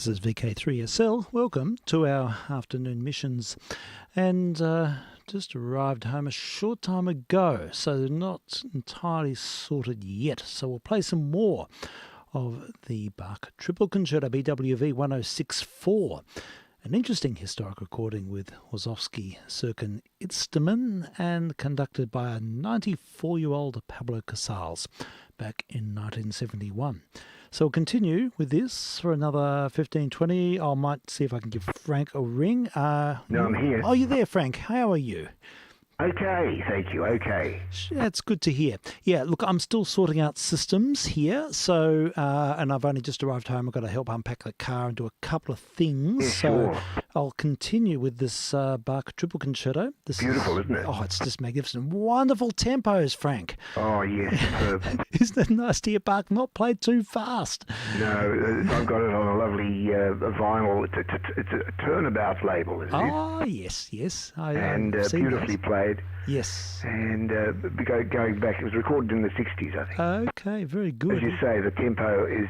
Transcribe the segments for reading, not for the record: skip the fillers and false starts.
This is vk3sl. Welcome to our afternoon missions. And just arrived home a short time ago, so not entirely sorted yet. So we'll play some more of the Bach Triple Concerto BWV 1064. An interesting historic recording with Wozowski, Serkin, Itzterman, and conducted by a 94-year-old Pablo Casals back in 1971. So we'll continue with this for another 15-20. I might see if I can give Frank a ring. No, I'm here. Oh, you're there, Frank. How are you? Okay, thank you. Okay. That's good to hear. Yeah, look, I'm still sorting out systems here. So, and I've only just arrived home. I've got to help unpack the car and do a couple of things. Yeah, so sure. I'll continue with this Bach Triple Concerto. This Beautiful, isn't it? Oh, it's just magnificent. Wonderful tempos, Frank. Oh, yes, superb. Isn't it nice to hear Bach not played too fast? No, I've got it on a lovely vinyl. It's a turnabout label, isn't it? Oh, yes. And beautifully played. Yes. And going back, it was recorded in the 60s, I think. Okay, very good. As you say, the tempo is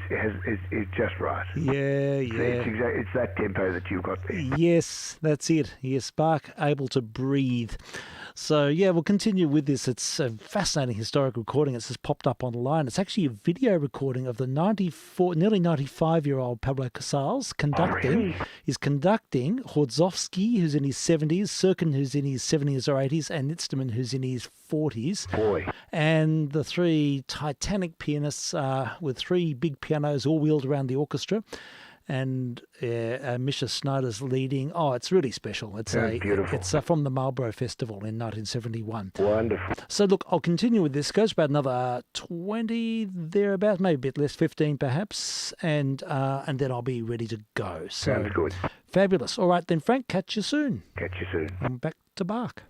just right. Yeah. It's that tempo that you've got there. Yes, that's it. Yes, Bach able to breathe. So, yeah, we'll continue with this. It's a fascinating historic recording. It's just popped up online. It's actually a video recording of the nearly 95-year-old Pablo Casals conducting. Oh, really? He's conducting Wozowski, who's in his 70s, Serkin, who's in his 70s or 80s, and Itzterman, who's in his 40s. Boy. And the three Titanic pianists with three big pianos all wheeled around the orchestra. And Misha Snyder's leading. Oh, it's really special. It's beautiful. It's from the Marlborough Festival in 1971. Wonderful. So look, I'll continue with this. Goes about another 20 thereabout, maybe a bit less, 15 perhaps, and then I'll be ready to go. So Sounds good. Fabulous. All right then, Frank. Catch you soon. Catch you soon. I'm back to Bach.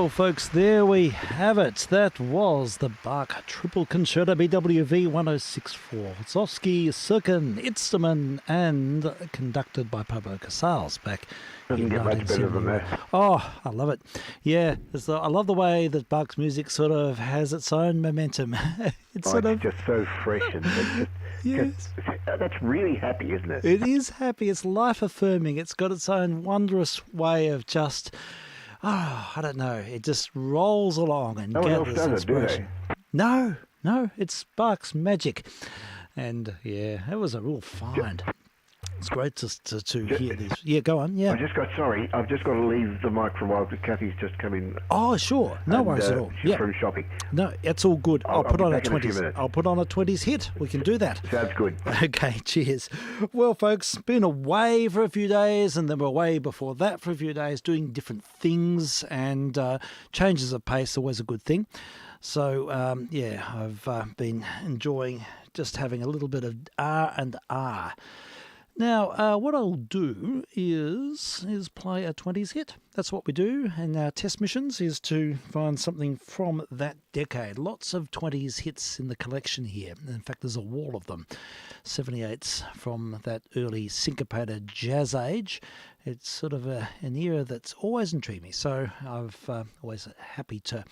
Well, folks, there we have it. That was the Bach Triple Concerto BWV 1064. Zofsky, Sirkin, Itzterman, and conducted by Pablo Casals back Doesn't in get much better than 1971. that. Oh, I love it. Yeah, I love the way that Bach's music sort of has its own momentum. It's sort of... just so fresh and Yes. that's really happy, isn't it? It is happy. It's life-affirming. It's got its own wondrous way of just... Oh, I don't know. It just rolls along and No one else gathers does it, do they? inspiration. No, it's Bach's magic. And yeah, it was a real find. It's great to hear this. Yeah, go on. Yeah. I've just got to leave the mic for a while because Kathy's just come in. Oh, sure. No worries at all. She's Yeah. from shopping. No, it's all good. I'll put be on a back in a few 20s. minutes. I'll put on a 20s hit. We can do that. Sounds good. Okay, cheers. Well, folks, been away for a few days, and then we're away before that for a few days, doing different things, and changes of pace always a good thing. So, yeah, I've been enjoying just having a little bit of R&R. Now, what I'll do is play a 20s hit. That's what we do in our test missions, is to find something from that decade. Lots of 20s hits in the collection here. In fact, there's a wall of them. 78s from that early syncopated jazz age. It's sort of an era that's always intrigued me, so I've always happy to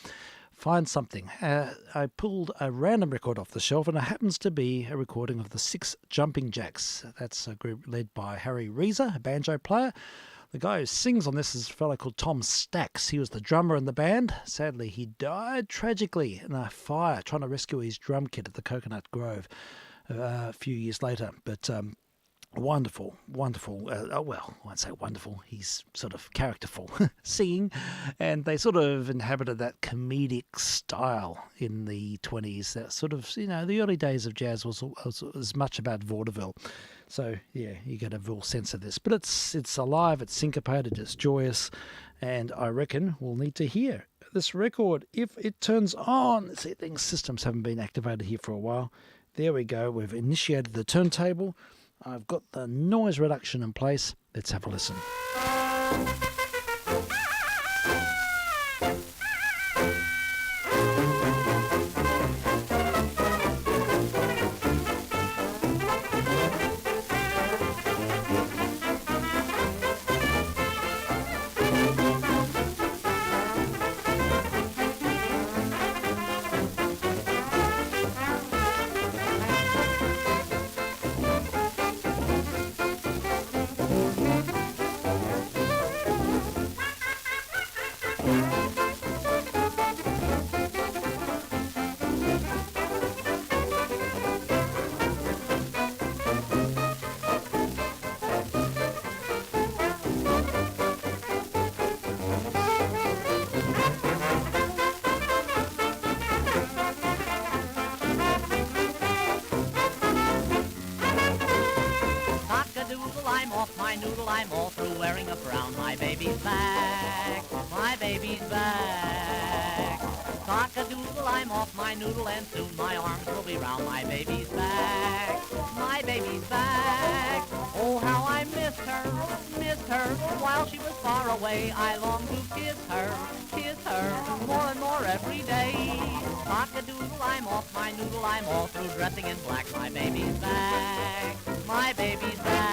find something. I pulled a random record off the shelf, and it happens to be a recording of the Six Jumping Jacks. That's a group led by Harry Reeser, a banjo player. The guy who sings on this is a fellow called Tom Stacks. He was the drummer in the band. Sadly, he died tragically in a fire trying to rescue his drum kit at the Coconut Grove a few years later. But wonderful. Well, I won't say wonderful. He's sort of characterful singing, and they sort of inhabited that comedic style in the 20s. That sort of, the early days of jazz was as much about vaudeville. So yeah, you get a real sense of this, but it's alive, it's syncopated, it's joyous, and I reckon we'll need to hear this record if it turns on. See, things systems haven't been activated here for a while. There we go. We've initiated the turntable. I've got the noise reduction in place. Let's have a listen. I'm all through wearing a frown. My baby's back, my baby's back. Cock-a-doodle, I'm off my noodle, and soon my arms will be round. My baby's back, my baby's back. Oh, how I missed her, while she was far away. I long to kiss her, more and more every day. Cock-a-doodle, I'm off my noodle, I'm all through dressing in black. My baby's back, my baby's back.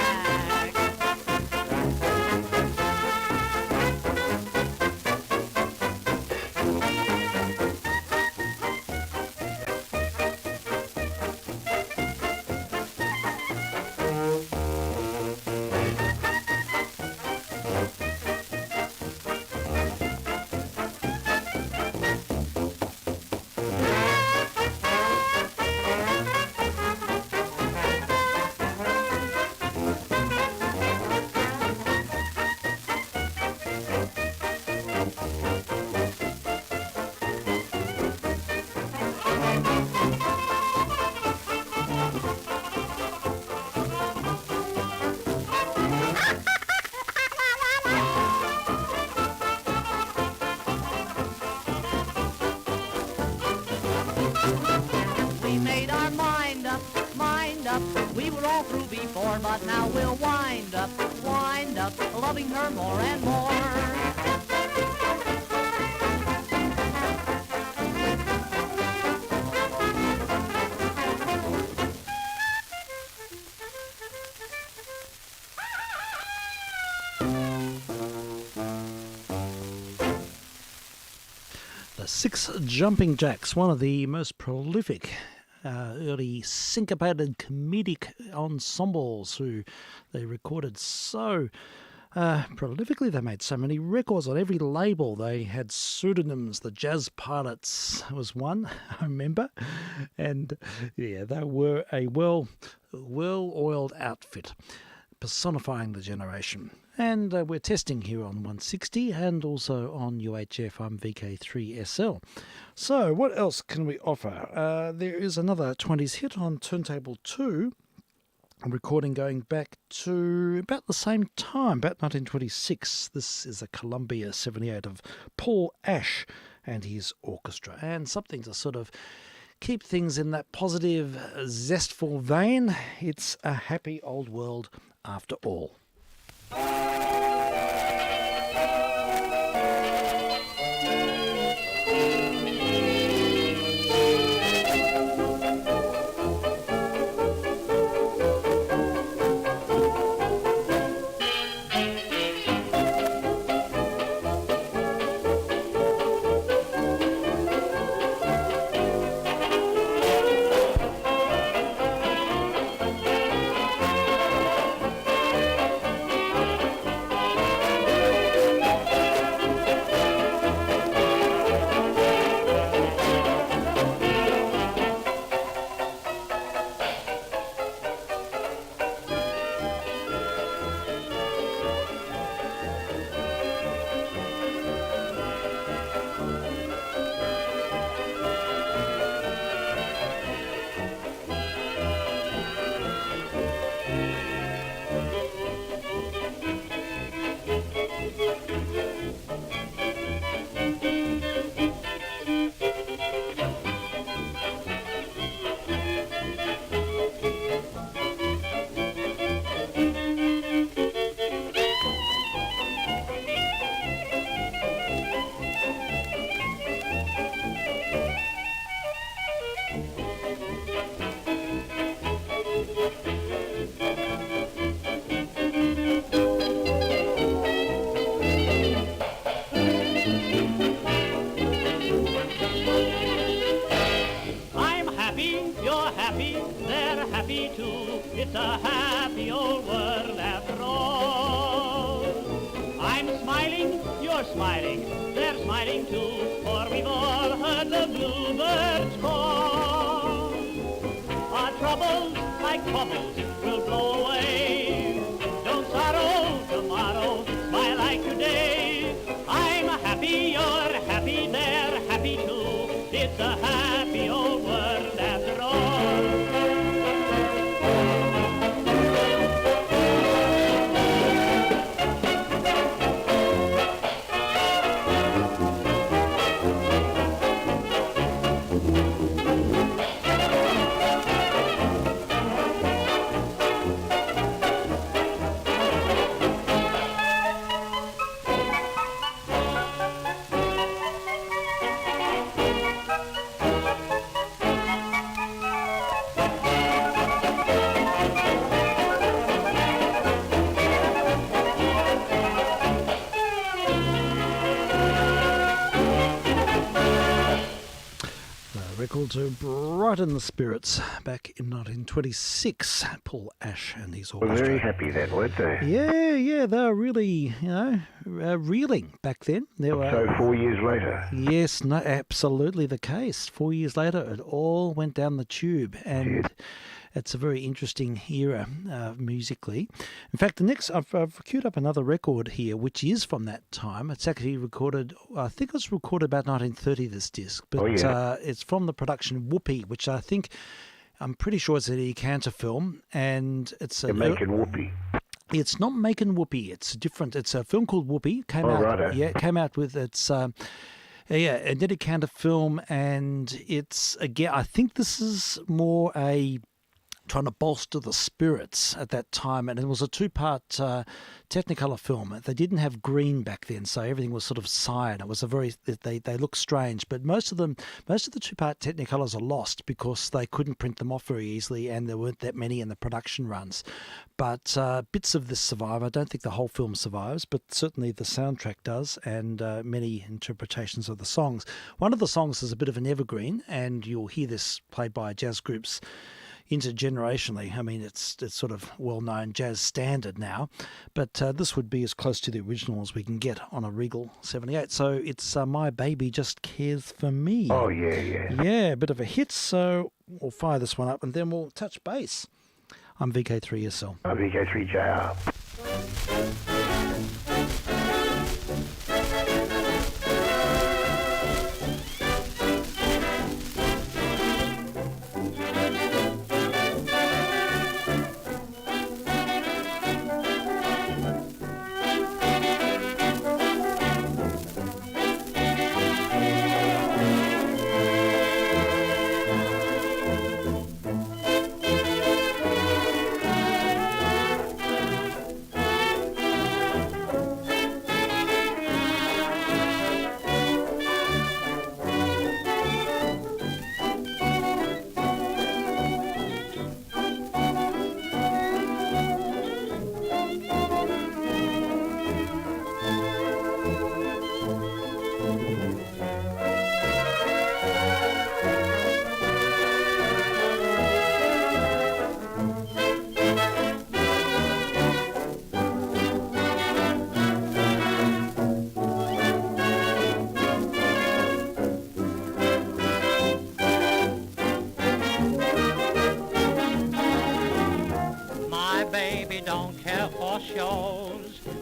We were all through before, but now we'll wind up, loving her more and more. Six Jumping Jacks, one of the most prolific early syncopated comedic ensembles who they recorded so prolifically. They made so many records on every label. They had pseudonyms. The Jazz Pilots was one, I remember. And yeah, they were a well-oiled outfit, personifying the generation. And we're testing here on 160 and also on UHF. I'm vk3sl. So what else can we offer? There is another 20s hit on turntable 2, a recording going back to about the same time, about 1926. This is a Columbia 78 of Paul Ash and his orchestra, and something to sort of keep things in that positive, zestful vein. It's a happy old world after all. It's a happy old world after all. I'm smiling, you're smiling, they're smiling too, for we've all heard the bluebirds call. Our troubles, like bubbles, will blow away. Don't sorrow tomorrow, smile like today. I'm happy, you're happy, they're happy too. It's a happy old world after all. Record to brighten the spirits back in 1926. Paul Ash and his orchestra. Well, very happy then, weren't they? Yeah, they were really, reeling back then. So 4 years later. Yes, no, absolutely the case. 4 years later, it all went down the tube, and it's a very interesting era musically. In fact, the next, I've queued up another record here, which is from that time. It's actually recorded, I think it was recorded about 1930, this disc, but it's from the production Whoopee, which I'm pretty sure it's an Eddie Cantor film, and it's You're making Whoopee. It's not Making Whoopee. It's different. It's a film called Whoopee. Came out with its an Eddie Cantor film, and it's again. I think this is more a trying to bolster the spirits at that time, and it was a two-part Technicolor film. They didn't have green back then, so everything was sort of cyan. It was they look strange, but most of the two-part Technicolors are lost because they couldn't print them off very easily, and there weren't that many in the production runs. But bits of this survive. I don't think the whole film survives, but certainly the soundtrack does, and many interpretations of the songs. One of the songs is a bit of an evergreen, and you'll hear this played by jazz groups intergenerationally. I mean, it's sort of well-known jazz standard now, but this would be as close to the original as we can get on a Regal 78. So it's My Baby Just Cares for Me. Oh, yeah. Yeah, a bit of a hit, so we'll fire this one up and then we'll touch base. I'm vk3sl. I'm vk3jr.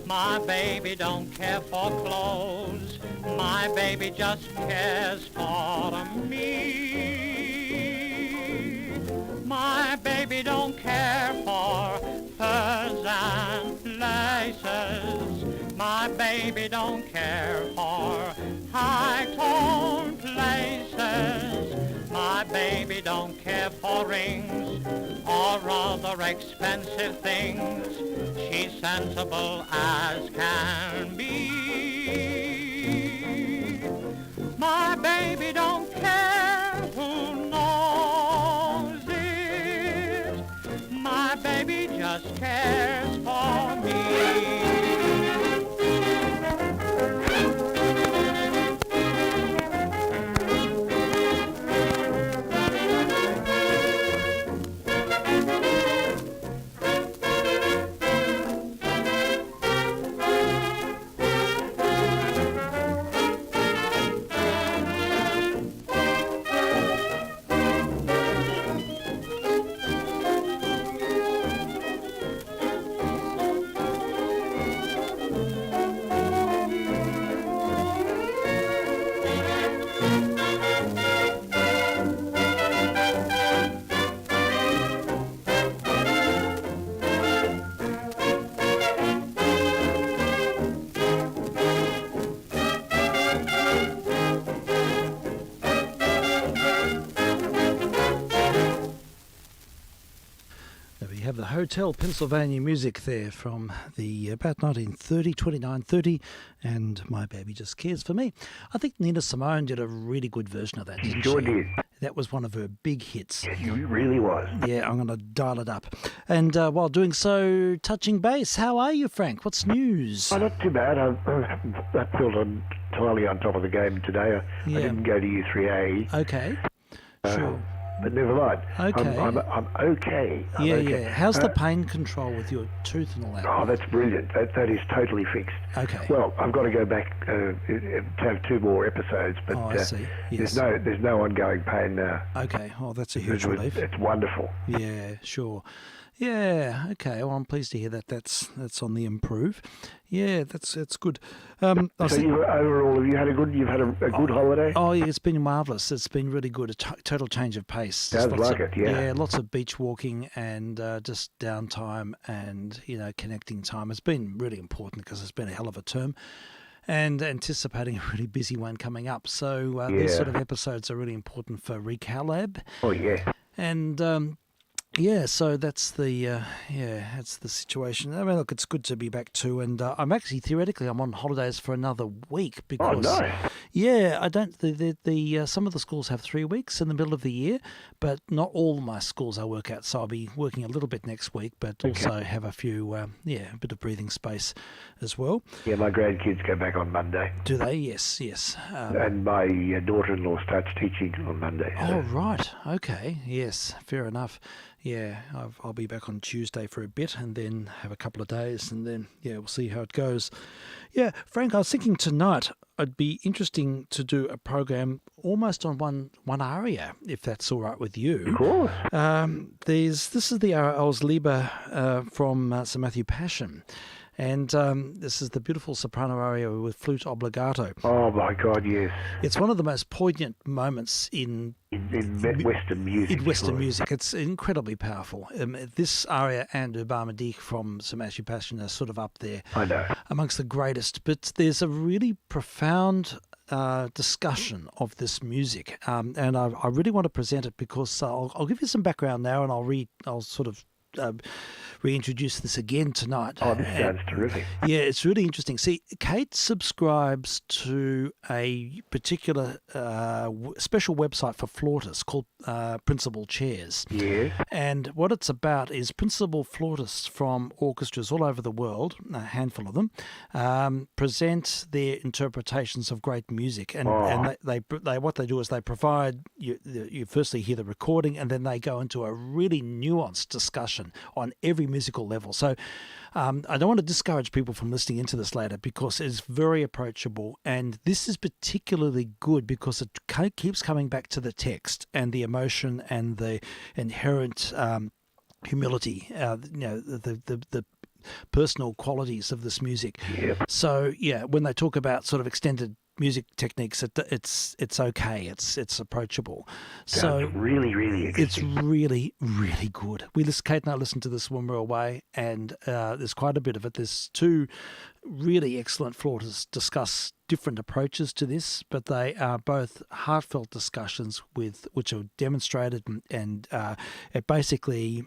My baby don't care for clothes. My baby just cares for me. My baby don't care for furs and laces. My baby don't care for high-toned places. My baby don't care for rings or other expensive things. She's sensible as can be. My baby don't care who knows it. My baby just cares for me. The Hotel Pennsylvania music there from the about 1930, 29:30, and My Baby Just Cares for Me. I think Nina Simone did a really good version of that, didn't Sure she? did. That was one of her big hits. Yes, it really was. Yeah, I'm going to dial it up. And while doing so, touching base, how are you, Frank? What's news? Oh, not too bad. I felt entirely on top of the game today. I didn't go to U3A. Okay, sure. But never mind. Okay. I'm okay. I'm okay. Yeah. How's the pain control with your tooth and all that? Oh, that's brilliant. That is totally fixed. Okay. Well, I've got to go back to have 2 more episodes, but I see. Yes. there's no ongoing pain now. Okay. Oh, that's a huge relief. It's wonderful. Yeah, sure. Yeah, okay. Well, I'm pleased to hear that that's on the improve. Yeah, that's good. So overall, have you had a good holiday? Oh, yeah, it's been marvellous. It's been really good. A total change of pace. Sounds like it, yeah. Yeah, lots of beach walking and just downtime and, connecting time. It's been really important because it's been a hell of a term and anticipating a really busy one coming up. So these sort of episodes are really important for Recalab. Oh, yeah. And Yeah, so that's that's the situation. I mean, look, it's good to be back too, and I'm actually theoretically I'm on holidays for another week Oh, because, nice. yeah, I don't the some of the schools have 3 weeks in the middle of the year, but not all my schools I work at, so I'll be working a little bit next week, but Okay. also have a few a bit of breathing space as well. Yeah, my grandkids go back on Monday, Do they? Yes, yes. and my daughter-in-law starts teaching on Monday. So. Oh, right. Okay. Yes, fair enough. Yeah, I'll be back on Tuesday for a bit and then have a couple of days and then, yeah, we'll see how it goes. Yeah, Frank, I was thinking tonight it'd be interesting to do a program almost on one aria, if that's all right with you. Of course. This is the Aus Liebe from Sir Matthew Passion. And this is the beautiful soprano aria with flute obbligato. Oh my God, yes. It's one of the most poignant moments in Western music. in Western sure. music. It's incredibly powerful. This aria and Obama Deek from Sir Matthew Passion are sort of up there I know. amongst the greatest. But there's a really profound discussion of this music, and I really want to present it because I'll give you some background now, and I'll sort of reintroduce this again tonight. Oh, this sounds terrific. Yeah, it's really interesting. See, Kate subscribes to a particular special website for flautists called Principal Chairs. Yes. And what it's about is principal flautists from orchestras all over the world, a handful of them, present their interpretations of great music. And, and they what they do is they provide, you firstly hear the recording, and then they go into a really nuanced discussion on every musical level. So I don't want to discourage people from listening into this later because it's very approachable, and this is particularly good because it keeps coming back to the text and the emotion and the inherent humility, the personal qualities of this music. Yep. So yeah, when they talk about sort of extended music techniques, it's okay, it's approachable. Sounds So really, really it's interesting. really, really good. Kate and I listened to this when we were away, and there's quite a bit of it. There's two really excellent flautists discuss different approaches to this, but they are both heartfelt discussions which are demonstrated, and it basically,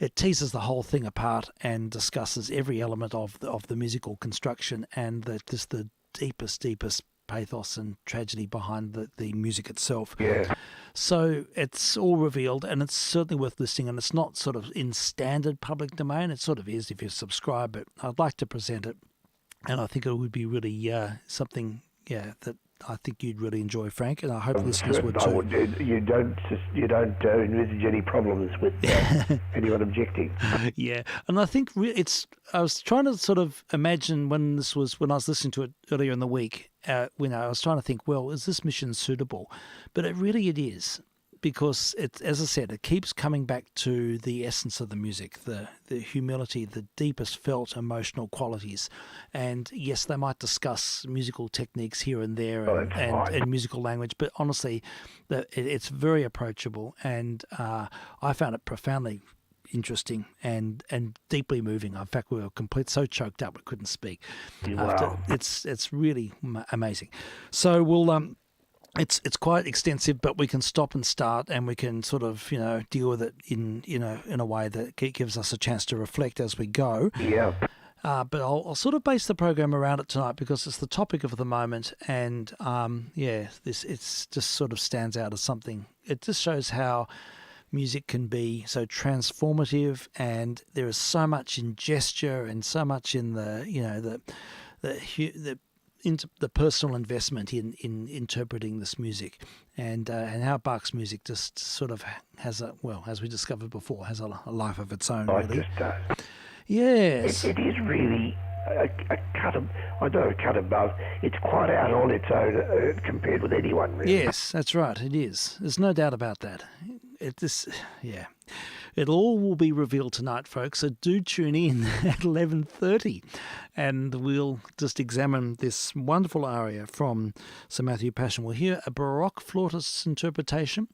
it teases the whole thing apart and discusses every element of the musical construction and the deepest pathos and tragedy behind the music itself. Yeah. So it's all revealed, and it's certainly worth listening, and it's not sort of in standard public domain. It sort of is if you subscribe, but I'd like to present it, and I think it would be really something, that I think you'd really enjoy, Frank, and I hope listeners would too. You don't envisage any problems with anyone objecting. Yeah, and I think I was trying to sort of imagine when I was listening to it earlier in the week. I was trying to think, well, is this mission suitable? But it is, because as I said, it keeps coming back to the essence of the music, the humility, the deepest felt emotional qualities. And yes, they might discuss musical techniques here and there and musical language, but honestly, it's very approachable, and I found it profoundly interesting and deeply moving. In fact, we were so choked up we couldn't speak. Wow. It's really amazing. So we'll it's quite extensive, but we can stop and start, and we can sort of deal with it in a way that gives us a chance to reflect as we go. Yeah. But I'll sort of base the program around it tonight because it's the topic of the moment, and it's just sort of stands out as something. It just shows how music can be so transformative, and there is so much in gesture and so much in the personal investment in interpreting this music, and how Bach's music just sort of has as we discovered before, has a life of its own. Really. It just does. Yes. It is really a cut above. It's quite out on its own compared with anyone, really. Yes, that's right. It is. There's no doubt about that. It all will be revealed tonight, folks, so do tune in at 11:30, and we'll just examine this wonderful aria from Sir Matthew Passion. We'll hear a Baroque flautist's interpretation,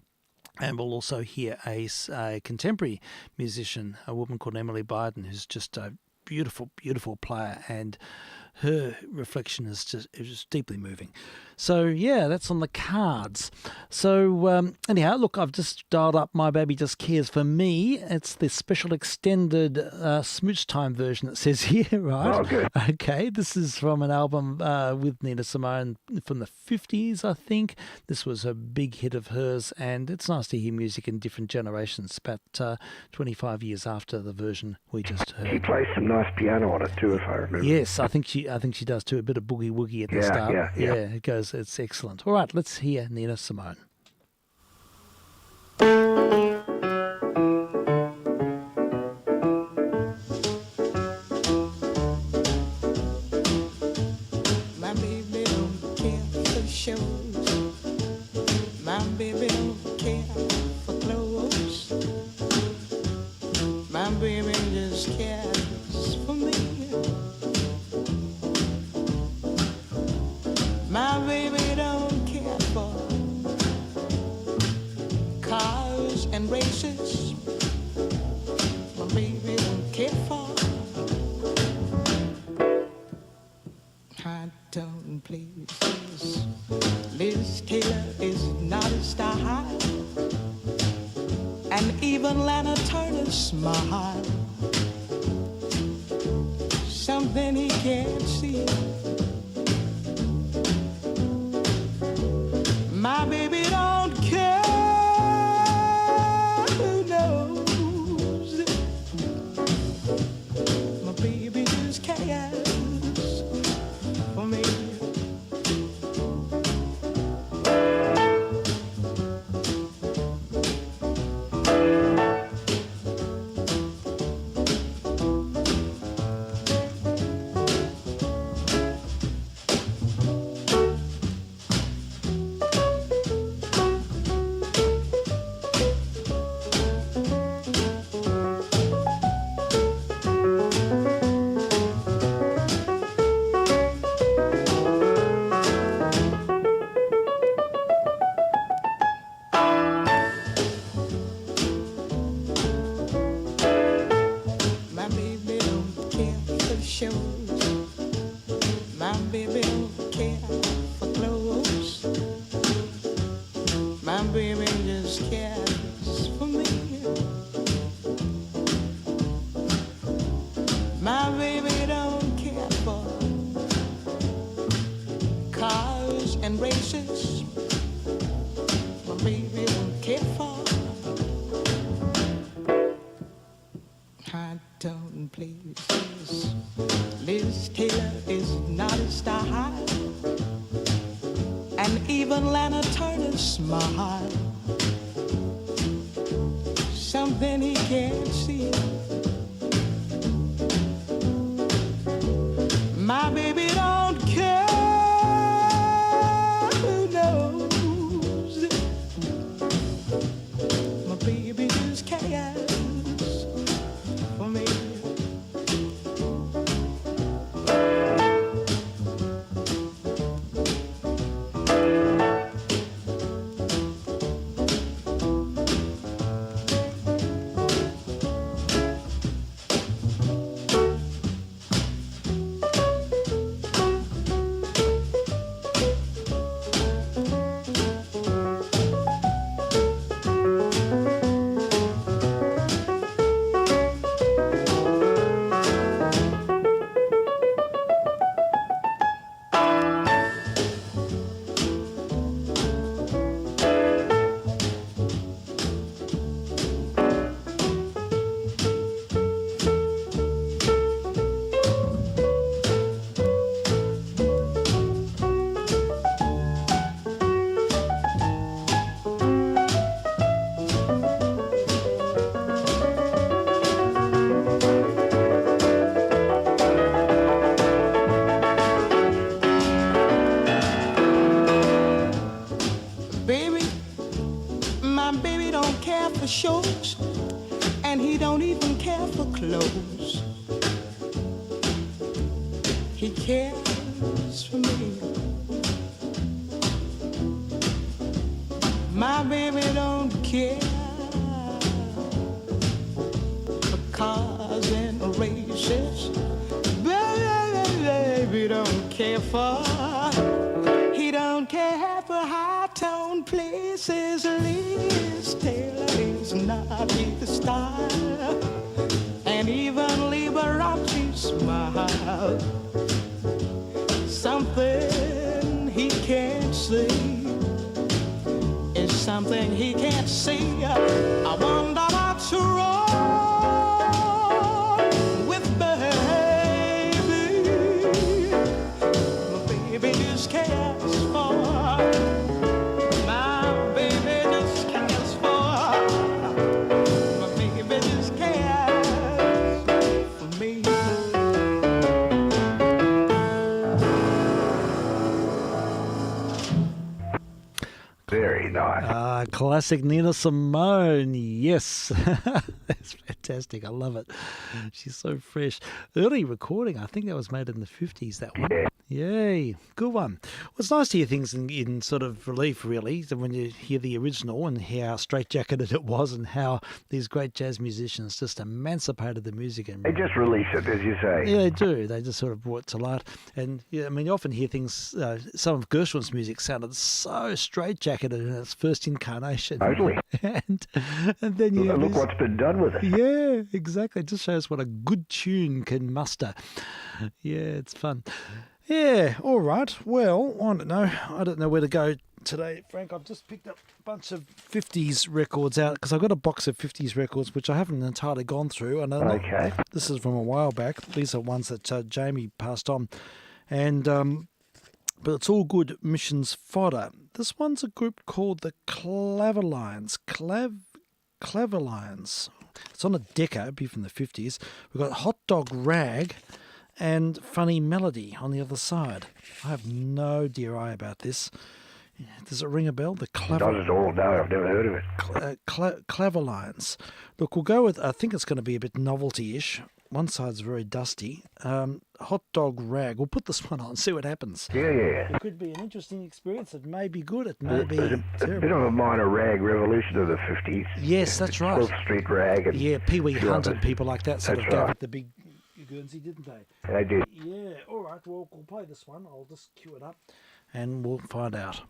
and we'll also hear a contemporary musician, a woman called Emily Biden, who's just a beautiful, beautiful player, and her reflection is just deeply moving. So, yeah, that's on the cards. So, anyhow, look, I've just dialed up My Baby Just Cares for Me. It's the special extended smooch time version, it says here, right? Oh, good. Okay, this is from an album with Nina Simone from the 50s, I think. This was a big hit of hers, and it's nice to hear music in different generations, about 25 years after the version we just heard. She plays some nice piano on it too, if I remember. Yes, I think she does too. A bit of boogie woogie at the start. Yeah. It goes. It's excellent. All right, let's hear Nina Simone. My baby don't care for shows. My baby don't care for clothes. My baby just cares for me. My baby don't care for cars and races. My baby don't care for high tone places. Liz Taylor is not a style, and even Lana Turner's smile, something he can't see. My baby don't care who knows. My baby just cares for me. My baby don't care for shows. My baby don't care for clothes. My baby just cares for me. My baby don't care for cars and races. My baby don't care for high tone places. Liz Taylor is not a style, and even Lana Turner's smile, something he can't see. My baby don't care who knows. My baby just cares for me. For shows, and he don't even care for clothes. He cares for me. My baby don't care for cars and races. Baby for. He don't care for high-tone places. Liz Taylor is not his style, and even Liberace smile. Something he can't see is something he can't see. I wonder what's wrong with baby. My baby just cares for. My baby just cares for. My baby just cares for me. Very nice. Classic Nina Simone. Yes. That's fantastic. I love it. She's so fresh. Early recording. I think that was made in the 50s, that one. Yeah. Yay. Good one. Well, it's nice to hear things in sort of relief, really, when you hear the original and how straitjacketed it was and how these great jazz musicians just emancipated the music. And They just release it, as you say. yeah, they do. They just sort of brought it to light. And yeah, I mean, you often hear things, some of Gershwin's music sounded so straitjacketed in its first incarnation. Totally. and then you Look what's been done with it. yeah, exactly. It just shows what a good tune can muster. Yeah, it's fun. Yeah, all right. Well, I don't know where to go today, Frank. I've just picked up a bunch of 50s records out because I've got a box of 50s records which I haven't entirely gone through. And Okay. this is from a while back. These are ones that Jamie passed on. And but it's all good missions fodder. This one's a group called the Claverlines. Claverlines. It's on a Decca, it'd be from the 50s. We've got Hot Dog Rag and Funny Melody on the other side. I have no idea about this. Does it ring a bell? The Not at all, no, I've never heard of it. Claverlines. Look, we'll go with, I think it's going to be a bit novelty-ish. One side's very dusty. Hot Dog Rag. We'll put this one on, see what happens. Yeah. It could be an interesting experience. It may be good. It may be There's a terrible. bit of a minor rag revolution of the 50s. Yes, that's right. 12th Street rag. And Yeah, Pee Wee few Hunt and others. people like that sort That's of gave right. it the big Guernsey, didn't they? They did. Yeah, all right. Well, we'll play this one. I'll just cue it up and we'll find out.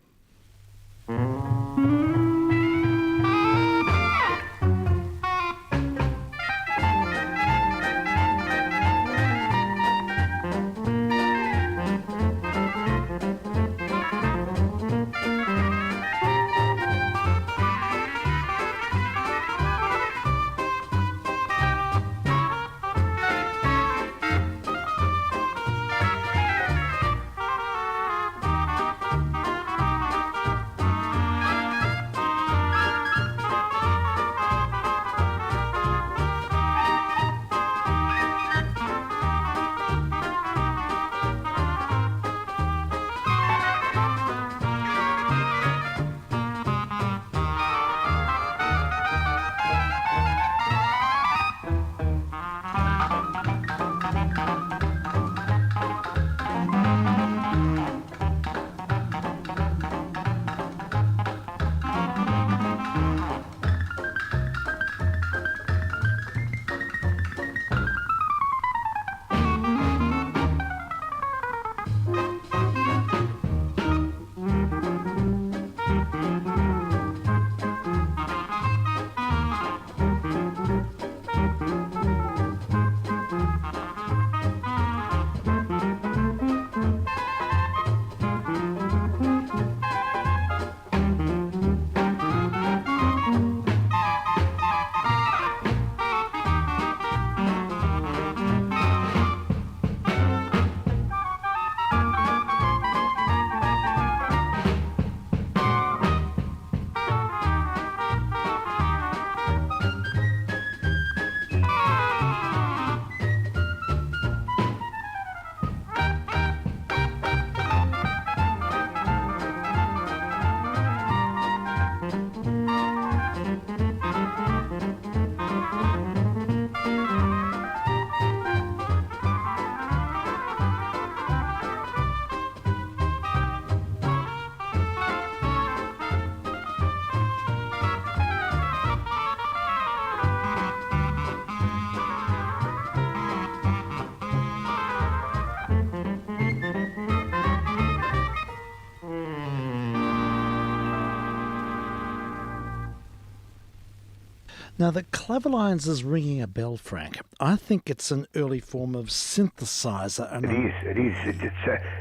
Now, the Clavelines is ringing a bell, Frank. I think it's an early form of synthesizer. And It is.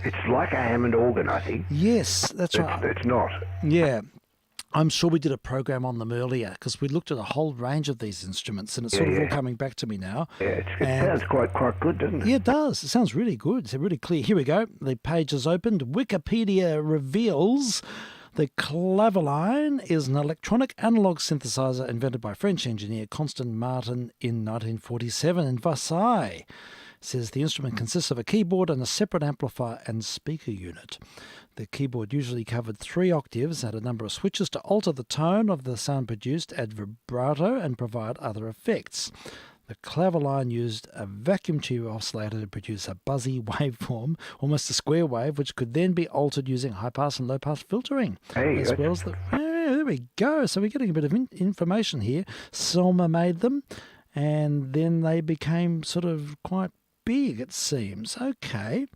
It's like a Hammond organ, I think. yes, that's right. It's not. Yeah. I'm sure we did a program on them earlier because we looked at a whole range of these instruments, and it's sort of all coming back to me now. Yeah, it sounds quite good, doesn't it? Yeah, it does. It sounds really good. It's really clear. Here we go. The page is opened. Wikipedia reveals the claveline is an electronic analog synthesizer invented by French engineer Constant Martin in 1947 in Versailles. It says the instrument consists of a keyboard and a separate amplifier and speaker unit. The keyboard usually covered 3 octaves, had a number of switches to alter the tone of the sound produced, add vibrato, and provide other effects. The claveline used a vacuum tube oscillator to produce a buzzy waveform, almost a square wave, which could then be altered using high-pass and low-pass filtering. There we go. So we're getting a bit of information here. Selmer made them, and then they became sort of quite big, it seems. Okay.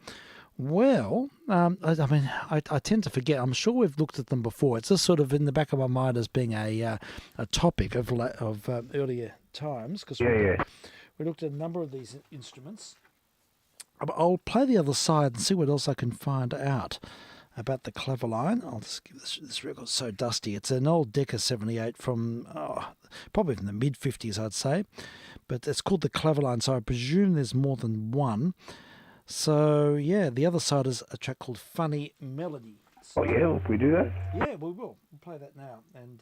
Well, I tend to forget. I'm sure we've looked at them before. It's just sort of in the back of my mind as being a topic of earlier times because we looked at a number of these instruments. I'll play the other side and see what else I can find out about the claveline. I'll just give this record's so dusty. It's an old Decca 78 from probably from the mid-50s, I'd say. But it's called the claveline, so I presume there's more than one. So, yeah, the other side is a track called Funny Melody. So, will we do that? Yeah, we will. We'll play that now and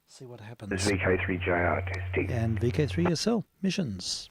see what happens. There's vk3sl testing. And vk3sl missions.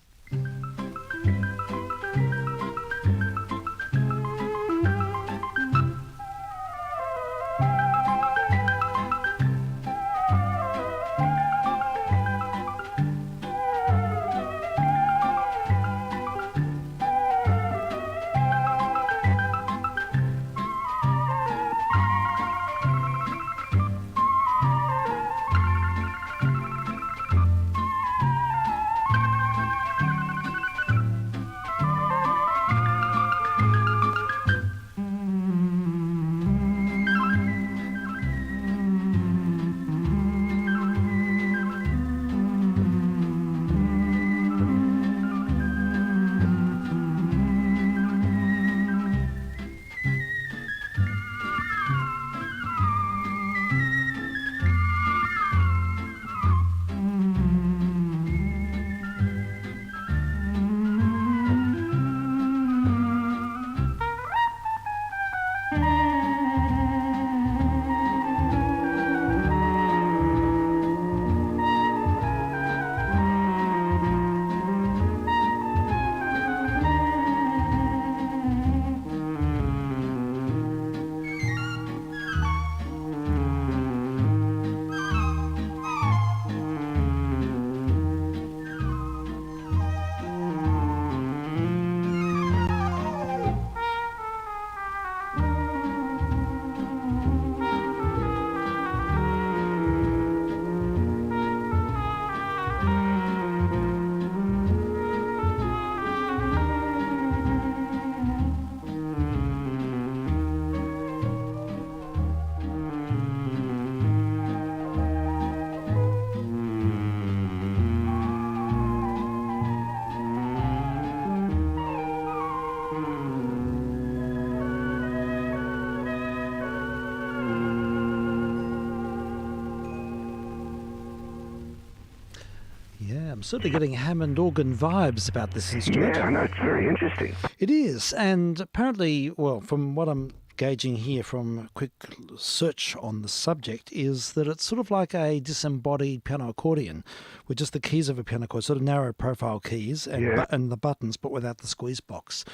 I'm certainly getting Hammond organ vibes about this instrument. Yeah, I know, it's very interesting. It is, and apparently, well, from what I'm gauging here from a quick search on the subject, is that it's sort of like a disembodied piano accordion with just the keys of a piano accordion, sort of narrow profile keys and the buttons, but without the squeeze box.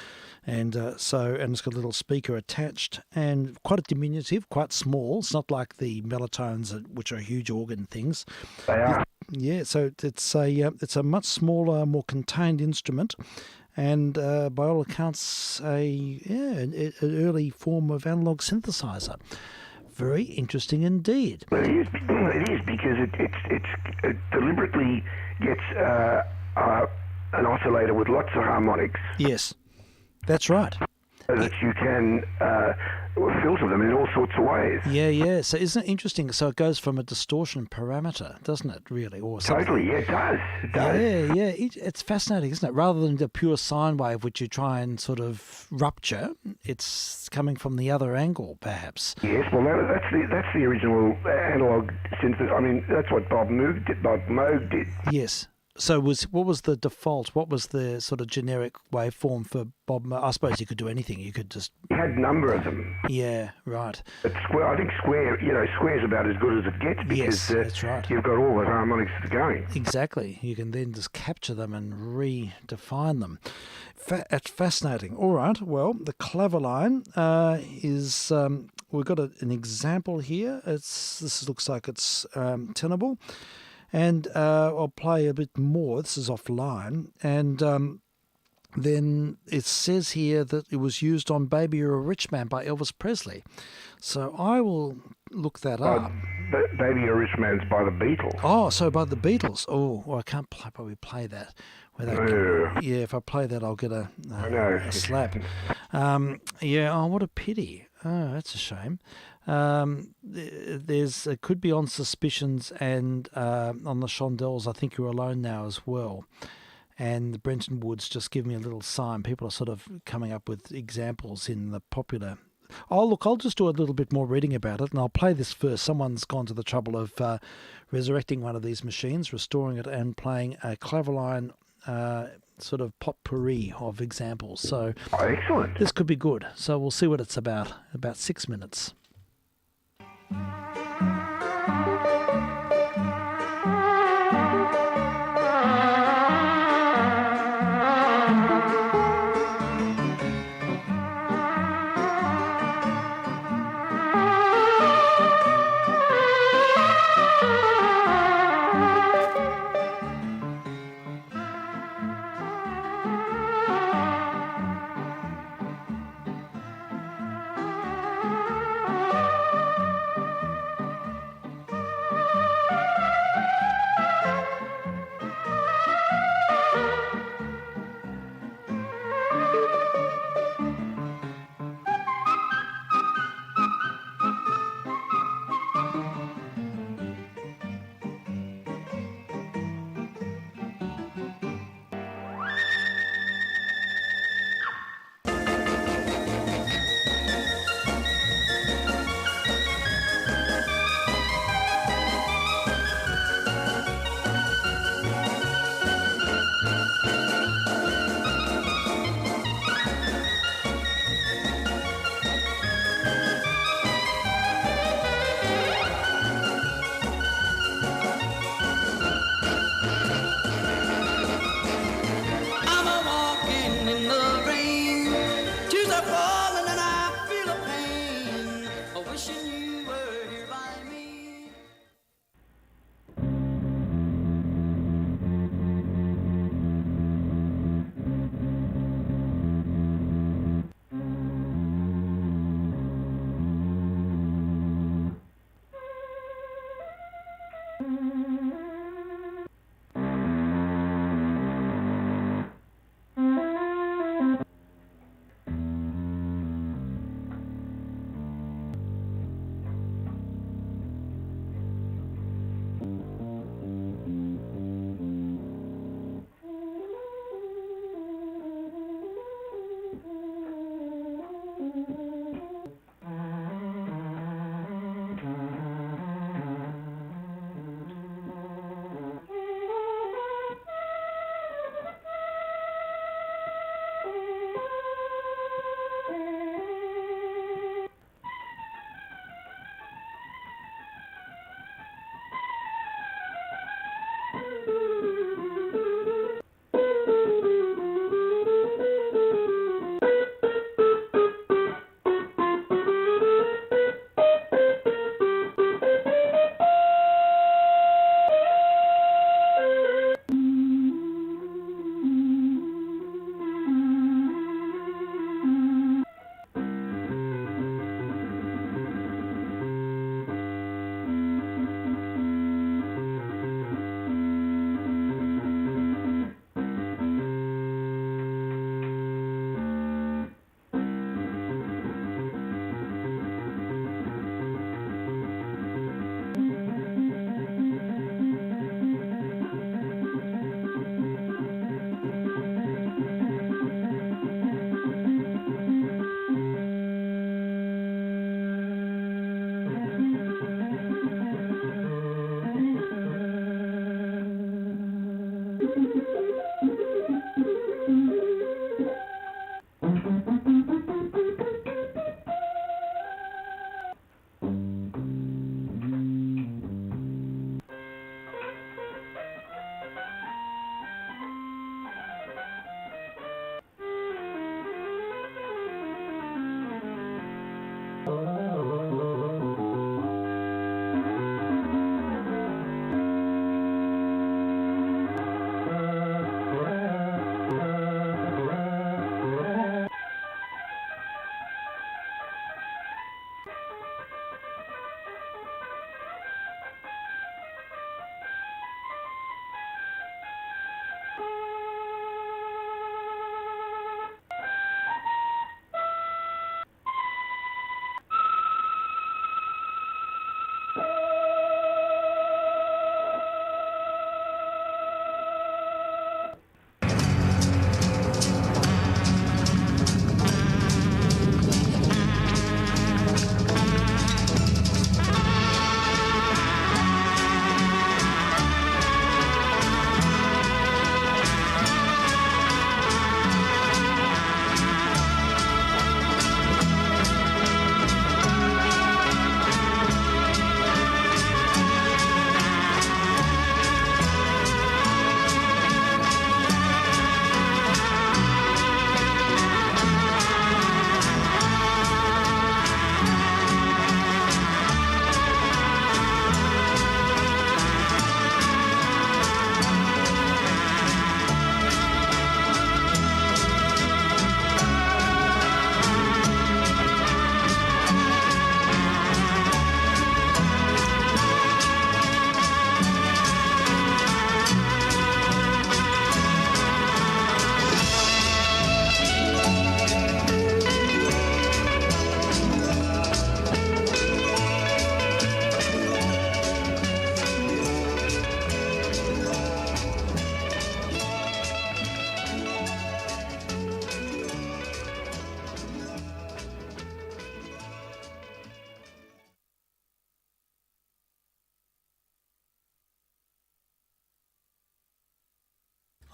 And it's got a little speaker attached and quite a diminutive, quite small. It's not like the mellotones, which are huge organ things. They are. Yeah, so it's a much smaller, more contained instrument, and by all accounts, an early form of analog synthesizer. Very interesting indeed. Well, it is because it deliberately gets an oscillator with lots of harmonics. Yes, that's right. So that you can filter them in all sorts of ways. Yeah. So isn't it interesting? So it goes from a distortion parameter, doesn't it, really? Or something? Totally, yeah, it does. It does. Yeah. It's fascinating, isn't it? Rather than the pure sine wave, which you try and sort of rupture, it's coming from the other angle, perhaps. Yes, well, that's the original analog synthesis. I mean, that's what Bob Moog did. Yes. So what was the default? What was the sort of generic waveform for Bob Moog? I suppose you could do anything. You could just... He had a number of them. Yeah, right. But I think square's about as good as it gets because Yes, that's right. You've got all the harmonics going. Exactly. You can then just capture them and redefine them. It's fascinating. All right. Well, the Claverline is... we've got an example here. This looks like it's tenable. And I'll play a bit more. This is offline. And then it says here that it was used on Baby You're a Rich Man by Elvis Presley. So I will look that up. Baby You're a Rich Man's by the Beatles. Oh, so by the Beatles. Oh, well, I can't probably play that. Yeah, if I play that, I'll get a slap. Oh, what a pity. Oh, that's a shame. It could be on Suspicions and on the Shondells. I Think You're Alone Now as well. And the Brenton Woods just give me a little sign. People are sort of coming up with examples in the popular. Oh, look, I'll just do a little bit more reading about it, and I'll play this first. Someone's gone to the trouble of resurrecting one of these machines, restoring it, and playing a Claverline sort of potpourri of examples. So excellent. This could be good. So we'll see what it's about 6 minutes.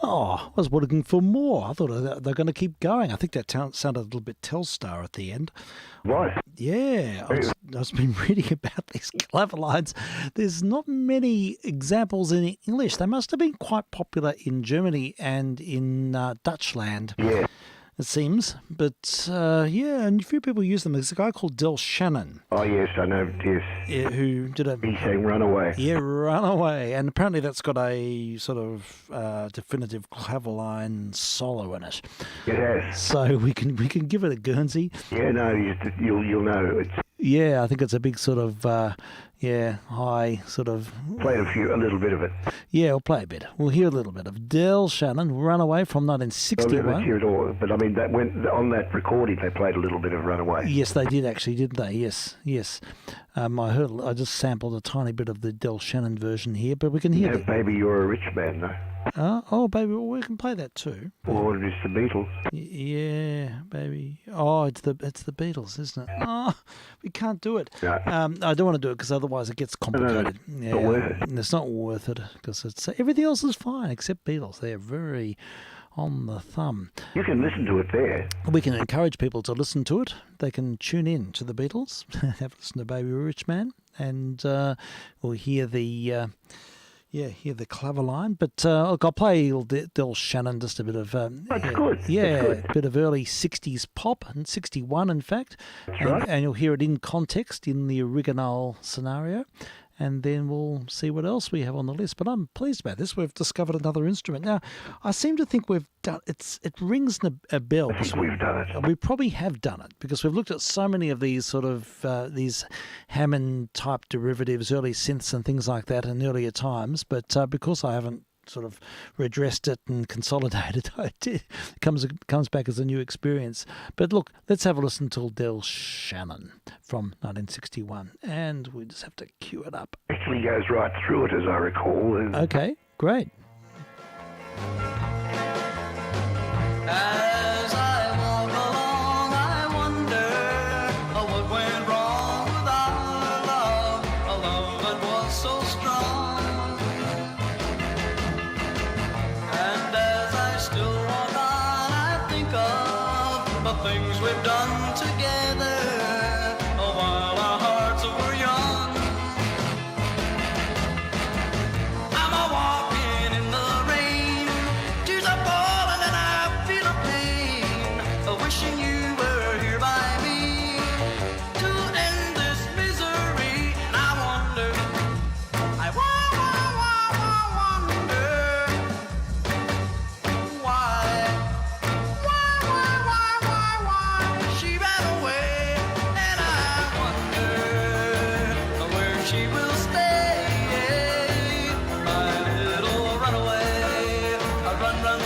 Oh, I was looking for more. I thought they're going to keep going. I think that sounded a little bit Telstar at the end. What? Yeah, I've been reading about these clever lines. There's not many examples in English. They must have been quite popular in Germany and in Dutchland. Yeah. It seems. But, yeah, and a few people use them. There's a guy called Del Shannon. Oh, yes, I know, yes. Yeah, who did a... He's saying Runaway. Yeah, Runaway. And apparently that's got a sort of definitive Claverline solo in it. It has. So we can give it a Guernsey. Yeah, no, you'll know. It's Yeah, I think it's a big sort of, high sort of... played a little bit of it. Yeah, we'll play a bit. We'll hear a little bit of Del Shannon, Runaway from 1961. Let's hear it all. But, I mean, that went on that recording, they played a little bit of Runaway. Yes, they did actually, didn't they? Yes. I just sampled a tiny bit of the Del Shannon version here, but we can hear it. Baby, You're a Rich Man, though. Oh, baby, well, we can play that too. Or it's the Beatles. Yeah, baby. Oh, it's the Beatles, isn't it? Oh, we can't do it. No. I don't want to do it because otherwise it gets complicated. It's not worth it. It's not worth it because everything else is fine except Beatles. They're very on the thumb. You can listen to it there. We can encourage people to listen to it. They can tune in to the Beatles, have a listen to Baby Rich Man, and we'll hear the Claverline. But look, I'll play Del Shannon, just a bit of... That's good. Yeah, That's good. a bit of early 60s pop, and 61 in fact. That's right. And you'll hear it in context in the original scenario. And then we'll see what else we have on the list. But I'm pleased about this. We've discovered another instrument. Now, I seem to think we've done it. It rings a bell. I think we've done it. We probably have done it because we've looked at so many of these sort of these Hammond-type derivatives, early synths and things like that in earlier times. But because I haven't sort of redressed it and consolidated it, comes back as a new experience. But look, let's have a listen to Del Shannon from 1961, and we just have to cue it up. Actually goes right through it, as I recall. Okay, great. As I walk along, I wonder what went wrong with our love, a love that was so strong. And as I still walk on, I think of the things we've done together while our hearts were young. I'm a walking in the rain, tears are falling and I feel a pain, wishing you were here by me to end this misery. And I wonder, I wonder why she ran away, and I wonder where she will stay, my little runaway, run away.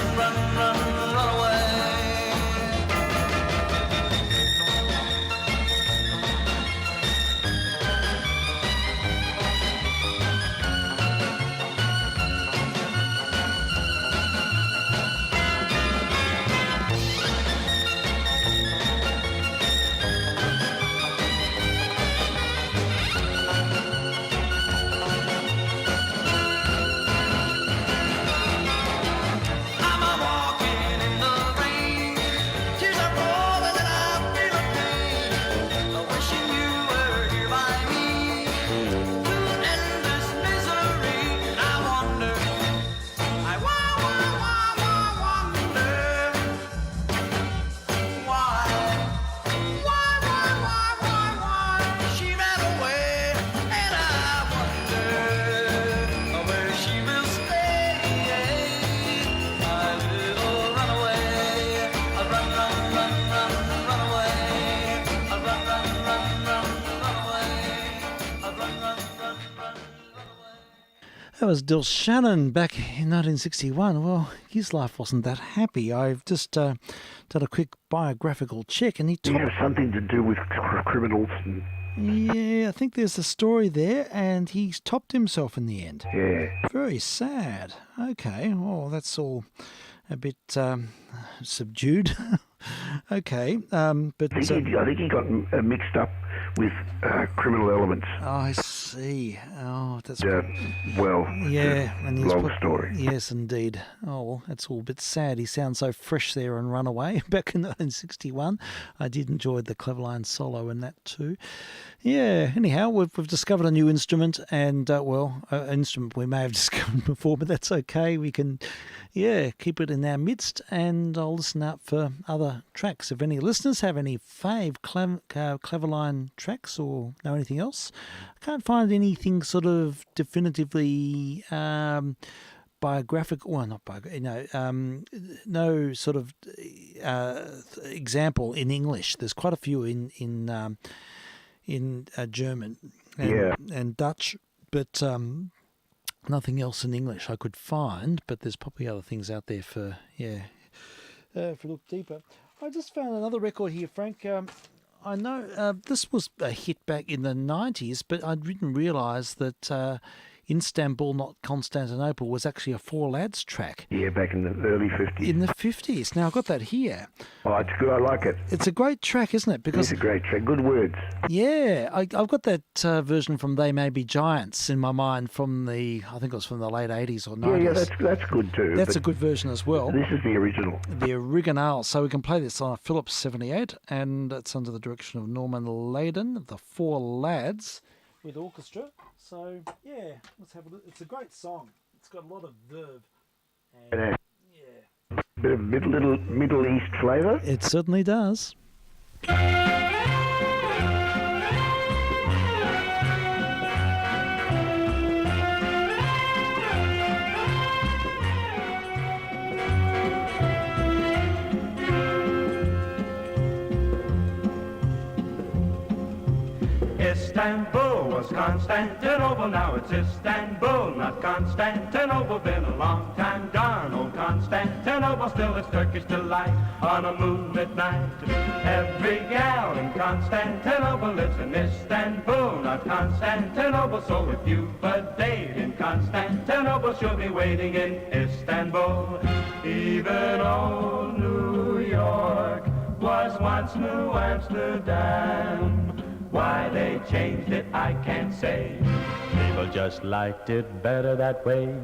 I'm a walking in the rain, tears are falling and I feel a pain, wishing you were here by me to end this misery. And I wonder, I wonder why she ran away, and I wonder where she will stay, my little runaway, run away, run away. That was Del Shannon back in 1961. Well, his life wasn't that happy. I've just done a quick biographical check, and he Do you topped... have something to do with criminals? And, Yeah, I think there's a story there, and he's topped himself in the end. yeah. Very sad. Okay, well, that's all a bit subdued. Okay, but I think he got mixed up with criminal elements. I see. Oh, that's Well, yeah, and he's long story. Yes, indeed. Oh, well, that's all a bit sad. He sounds so fresh there on Runaway back in 1961. I did enjoy the Cleverline solo in that too. Yeah. Anyhow, we've discovered a new instrument, and an instrument we may have discovered before, but that's okay. We can, keep it in our midst, and I'll listen out for other tracks. If any listeners have any fave Cleverline tracks or know anything else, I can't find anything sort of definitively biographical. Well, not biographical. No sort of example in English. There's quite a few in German and Dutch, but nothing else in English I could find. But there's probably other things out there for if you look deeper. I just found another record here, Frank. I know this was a hit back in the 90s, but I didn't realise that Istanbul, Not Constantinople, was actually a Four Lads track. Yeah, back in the early 50s. In the 50s. Now, I've got that here. Oh, it's good. I like it. It's a great track, isn't it? Because it's a great track. Good words. Yeah, I've got that version from They May Be Giants in my mind from I think it was from the late 80s or 90s. Yeah, that's good too. That's a good version as well. This is the original. The original. So we can play this on a Philips 78, and it's under the direction of Norman Layden, the Four Lads, with orchestra. So, yeah, let's have a look. It's a great song. It's got a lot of verve. And, Bit of Middle East flavour. It certainly does. Istanbul was Constantinople, now it's Istanbul, not Constantinople. Been a long time gone, old Constantinople, still it's Turkish delight on a moonlit night. Every gal in Constantinople lives in Istanbul, not Constantinople. So if you've a date in Constantinople, she'll be waiting in Istanbul. Even old New York was once New Amsterdam. Why they changed it, I can't say. People just liked it better that way.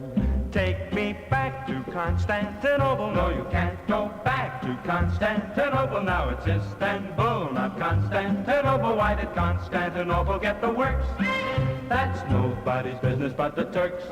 Take me back to Constantinople. No, you can't go back to Constantinople. Now it's Istanbul, not Constantinople. Why did Constantinople get the works? That's nobody's business but the Turks.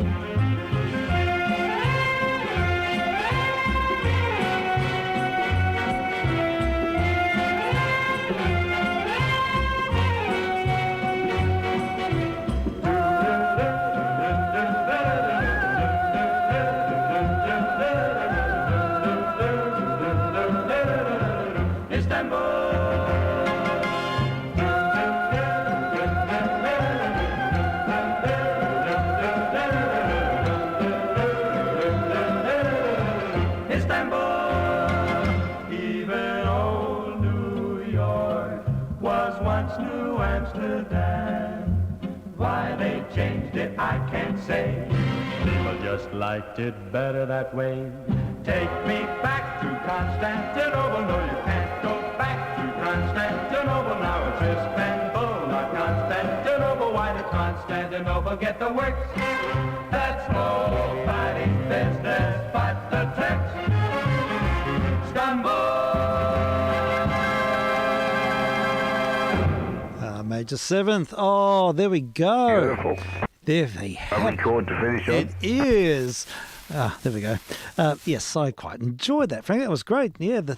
I can't say. People just liked it better that way. Take me back to Constantinople. No, you can't go back to Constantinople. Now it's Istanbul, not Constantinople. Why did Constantinople get the works? That's nobody's business but the Turks. Istanbul. Major 7th. Oh, there we go. Beautiful. There they have A record to finish on. It is. There we go. Yes, I quite enjoyed that, Frank. That was great. Yeah, the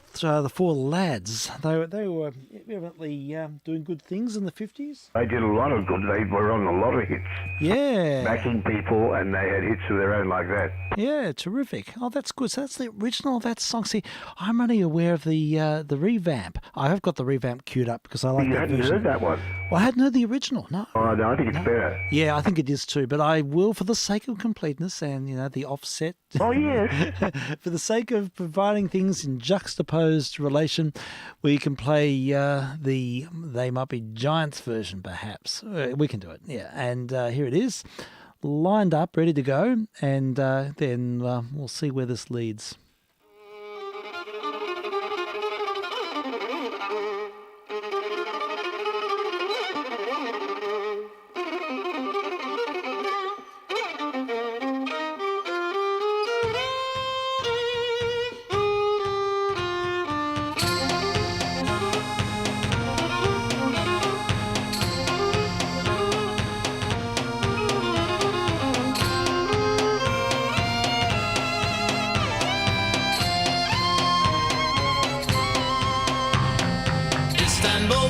Four Lads. They were evidently doing good things in the 50s. They did a lot of good. They were on a lot of hits. Yeah. Backing people, and they had hits of their own like that. Yeah, terrific. Oh, that's good. So that's the original of that song. See, I'm only aware of the revamp. I have got the revamp queued up because I like that version. You hadn't heard that one? Well, I hadn't heard the original, no. Oh, no, I think it's better. Yeah, I think it is too, but I will, for the sake of completeness and, the offset. Oh, yes. For the sake of providing things in juxtaposed relation, we can play the They Might Be Giants version, perhaps. We can do it, yeah. And here it is, lined up, ready to go, and then we'll see where this leads.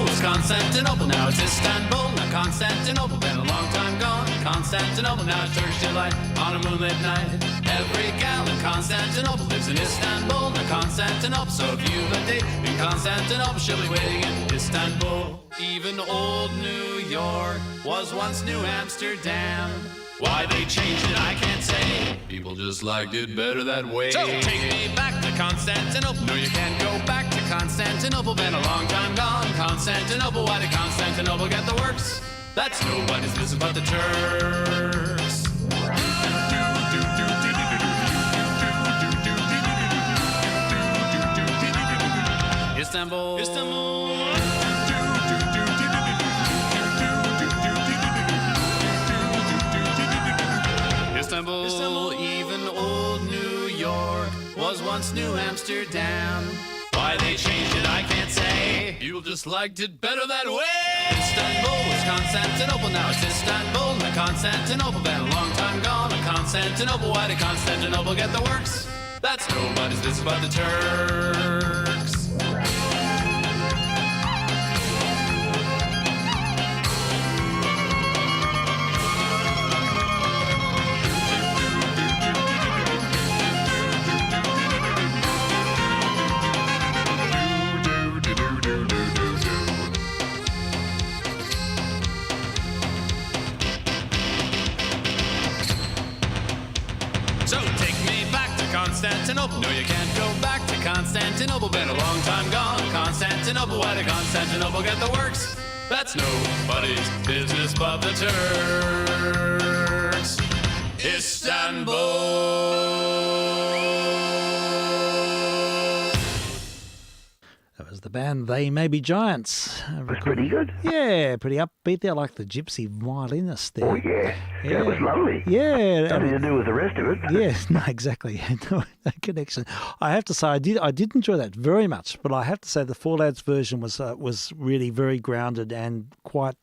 was Constantinople, now it's Istanbul. Now Constantinople, been a long time gone. Constantinople, now it's Turkish delight on a moonlit night. Every gal in Constantinople lives in Istanbul. Now Constantinople, so if you've a date in Constantinople, she'll be waiting in Istanbul. Even old New York was once New Amsterdam. Why they changed it, I can't say. People just liked it better that way. So take me back to Constantinople. No, you can't go back to Constantinople. Been a long time gone. Constantinople, why did Constantinople get the works? That's nobody's business but the Turks. Istanbul, Istanbul. Istanbul, Istanbul, even old New York was once New Amsterdam. Why they changed it, I can't say. People just liked it better that way. Istanbul was Constantinople, now it's Istanbul. Now Constantinople, been a long time gone. Now Constantinople, why did Constantinople get the works? That's nobody's business but the Turks. So take me back to Constantinople. No, you can't go back to Constantinople. Been a long time gone. Constantinople, why did Constantinople get the works? That's nobody's business but the Turks. Istanbul. That was the band They May Be Giants. That's pretty good. Yeah, pretty upbeat there. I like the gypsy violinist there. Oh, yeah. That was lovely. Yeah. Nothing to do with the rest of it. Yeah, no, exactly. No connection. I have to say, I did enjoy that very much, but I have to say the Four Lads version was really very grounded and quite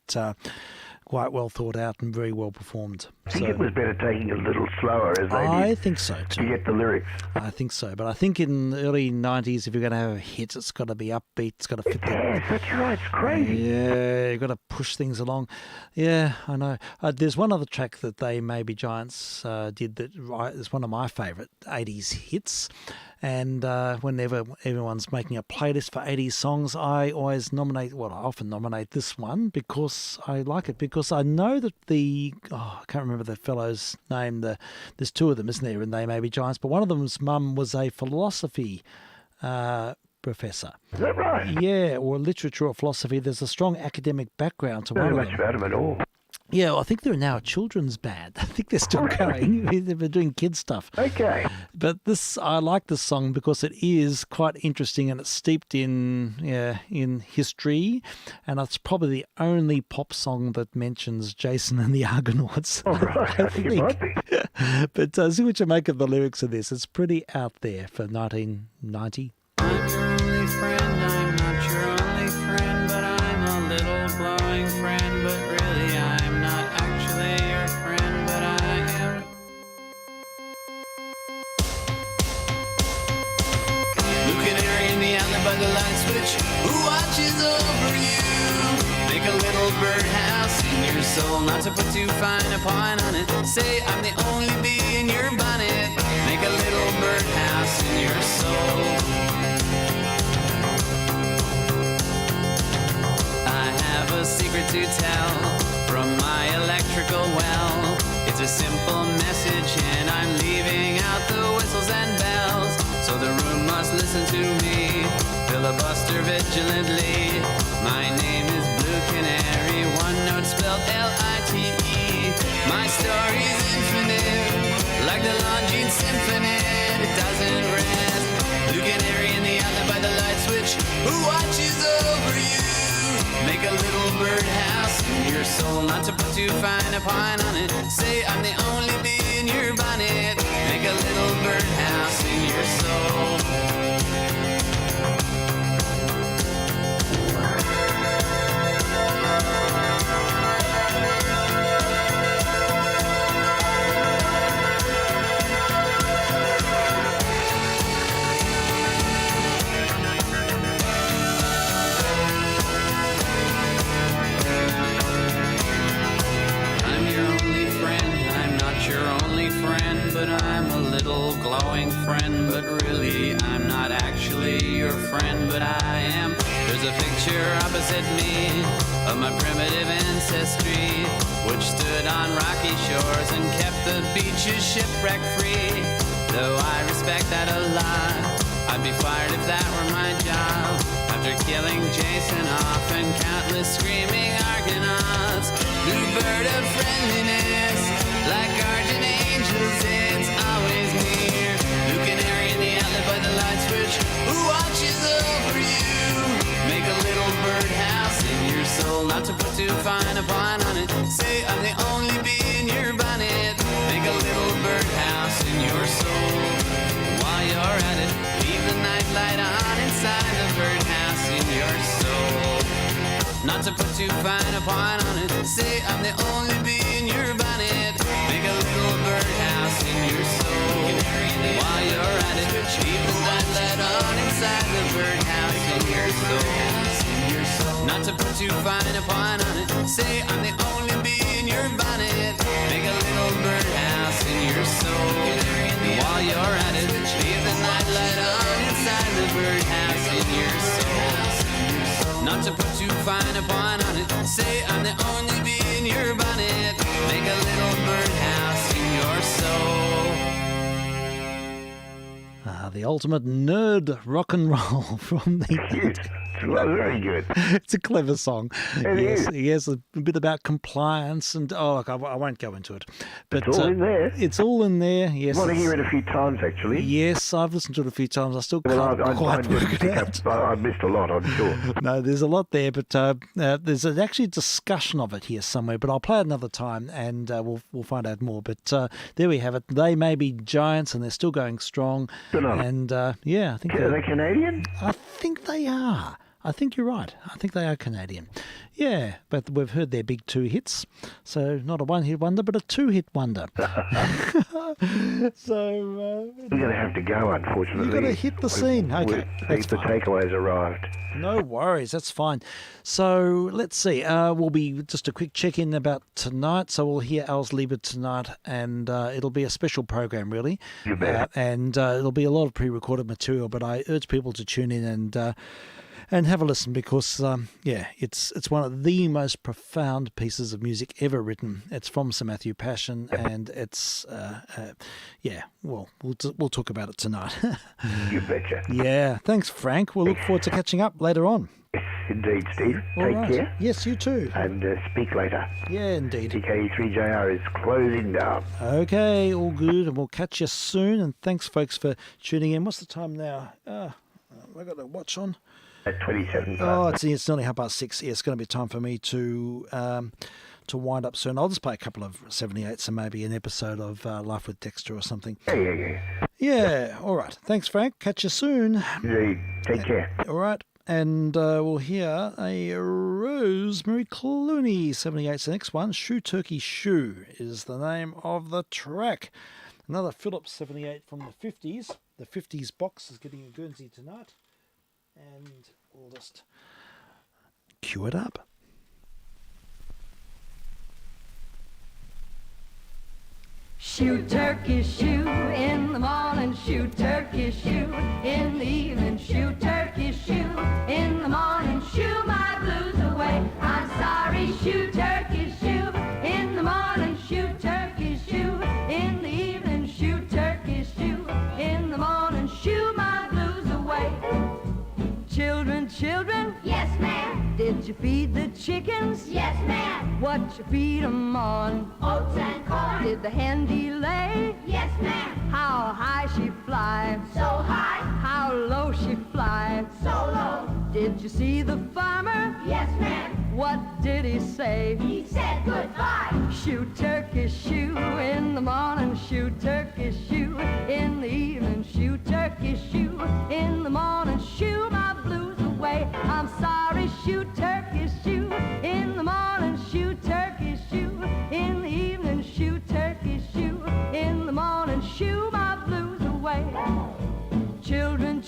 well thought out and very well performed. I think it was better taking it a little slower as they I did think so too. to get the lyrics. I think so, but I think in the early 90s, if you're going to have a hit, it's got to be upbeat. It's got to fit the... Yes, that's right. It's crazy. Yeah, you've got to push things along. Yeah, I know. There's one other track that They May Be Giants did that is one of my favourite 80s hits. And whenever everyone's making a playlist for 80s songs, I often nominate this one because I like it. Because I know that I can't remember the fellow's name. There's two of them, isn't there? And They May Be Giants. But one of them's mum was a philosophy professor. Is that right? Yeah, or literature or philosophy. There's a strong academic background to Not one of much them. about them at all. Yeah, well, I think they're now a children's band. I think they're still going. They've been doing kid stuff. Okay. But I like this song because it is quite interesting and it's steeped in history, and it's probably the only pop song that mentions Jason and the Argonauts. All right. I think it might be. But see what you make of the lyrics of this. It's pretty out there for 1990. I'm your only friend, I'm not your only friend, but I'm a little glowing friend, but really I'm not actually your friend, but I am. Blue canary in the outlet by the light switch, who watches over you? Make a little birdhouse in your soul, not to put too fine a point on it. Say I'm the only bee in your bonnet. Make a little birdhouse in your soul. I have a secret to tell from my electrical well. It's a simple message and I'm leaving out the whistles and bells. So the room must listen to me, filibuster vigilantly. My name is Blue Canary, one note spelled L-I-T-E. My story's infinite, like the Longines Symphony. It doesn't rest. Blue Canary in the outlet by the light switch, who watches over you? Make a little birdhouse in your soul, not to put too fine a pine on it. Say I'm the only bee in your bonnet. Make a little birdhouse in your soul. opposite me of my primitive ancestry, which stood on rocky shores and kept the beaches shipwreck-free. Though I respect that a lot, I'd be fired if that were my job. After killing Jason Hoff and countless screaming Argonauts, new bird of friendliness, like guardian angels, it's always near. New canary in the outlet by the light switch, who watches over you? Make a little birdhouse in your soul, not to put too fine a point on it. Say I'm the only bee in your bonnet. Make a little birdhouse in your soul. While you're at it, leave the night light on inside the birdhouse in your soul. Not to put too fine a point on it. Say I'm the only bee in your bonnet. Make a little birdhouse in your soul. While you're at it, leave the night light on inside the birdhouse in your soul. Not to put too fine a point on it. Say I'm the only bee in your bonnet. Make a little birdhouse in your soul. While you're at it, leave the night light on inside the birdhouse in your soul. Not to put too fine a point on it. Say I'm the only bee in your bonnet. Make a little birdhouse in your soul. The ultimate nerd rock and roll from the... Well, very good. It's a clever song. It yes, is. yes, a bit about compliance and look, I won't go into it. But It's all in there. It's all in there. Yes. I want to hear it a few times, actually. Yes, I've listened to it a few times. I still Well, can't quite work it out. I missed a lot, I'm sure. No, there's a lot there, but there's actually a discussion of it here somewhere. But I'll play it another time, and we'll find out more. But there we have it. They may be giants, and they're still going strong. Good on 'em. And yeah, I think Are they Canadian? I think they are. I think you're right. I think they are Canadian. Yeah, but we've heard their big 2 hits. So not a 1-hit wonder, but a 2-hit wonder. So We're going to have to go, unfortunately. you've got to hit the scene. Okay, that's The fine. takeaways arrived. No worries, that's fine. So let's see. We'll be just a quick check-in about tonight. So we'll hear Al's Liebe tonight, and it'll be a special program, really. You bet. And it'll be a lot of pre-recorded material, but I urge people to tune in and have a listen because, it's one of the most profound pieces of music ever written. It's from Sir Matthew Passion, and it's, we'll talk about it tonight. You betcha. Yeah, thanks, Frank. We'll look forward to catching up later on. Yes, indeed, Steve. All Take right. care. Yes, you too. And speak later. Yeah, indeed. vk3sl is closing down. Okay, all good, and we'll catch you soon. And thanks, folks, for tuning in. What's the time now? I've got a watch on. At 27. Oh, it's nearly 6:30. Yeah, it's going to be time for me to wind up soon. I'll just play a couple of 78s and maybe an episode of Life with Dexter or something. Yeah. Yeah, all right. Thanks, Frank. Catch you soon. Indeed. Take care. All right. And we'll hear a Rosemary Clooney 78's the next one. Shoe Turkey Shoe is the name of the track. Another Philips 78 from the 50s. The 50s box is getting a Guernsey tonight. And we'll just cue it up. Shoot turkey shoe in the morning, shoot turkey shoe in the evening, shoot turkey shoe in the morning, shoo my blues away. I'm sorry, shoot turkey shoe in the morning, shoot turkey shoe in the evening, shoot turkey shoe in the morning, shoo my blues away. Children, Yes, ma'am. did you feed the chickens? Yes, ma'am. What you feed 'em on? Oats and corn. Did the hen lay? Yes, ma'am. How high she fly? So high, How low she fly? so low. Did you see the farmer? Yes, ma'am. What did he say? He said goodbye. Shoot turkey shoe in the morning, shoot turkey shoe in the evening, shoot turkey shoe in the morning, shoo my blues away. I'm sorry, shoot turkey shoe in the morning, shoot turkey shoe in the evening, shoot turkey shoe in the morning, shoo my blues away. Children,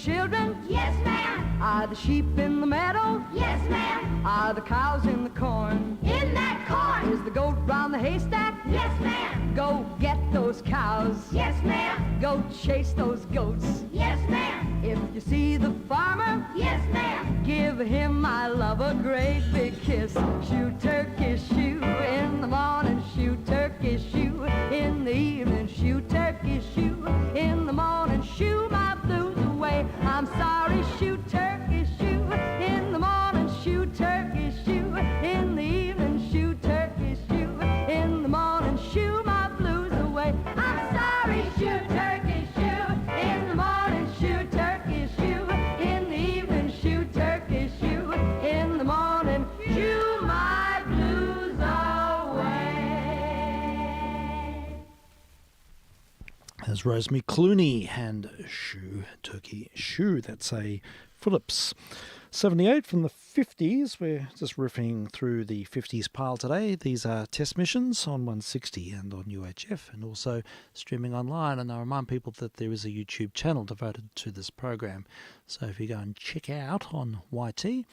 Yes, ma'am. are the sheep in the meadow? Yes, ma'am. Are the cows in the corn? In that corn. Is the goat round the haystack? Yes, ma'am. Go get those cows. Yes, ma'am. Go chase those goats. Yes, ma'am. If you see the farmer, Yes, ma'am. give him my love a great big kiss. Shoot turkey, shoot in the morning, shoot turkey, shoot in the evening, shoot turkey, shoot in the morning, shoot my blues away. I'm sorry, shoot turkey, shoot in the morning, shoot turkey, shoot in the evening, shoot turkey, shoot in the morning, shoot my blues away. I'm sorry, shoot turkey, shoot in the morning, shoot turkey, shoot in the evening, shoot turkey, shoot in the morning, shoot my blues away. There's Rosemary Clooney and Shoe Turkey Shoe. That's a Phillips 78 from the 50s. We're just riffing through the 50s pile today. These are test missions on 160 and on UHF and also streaming online. And I remind people that there is a YouTube channel devoted to this program. So if you go and check out on YT,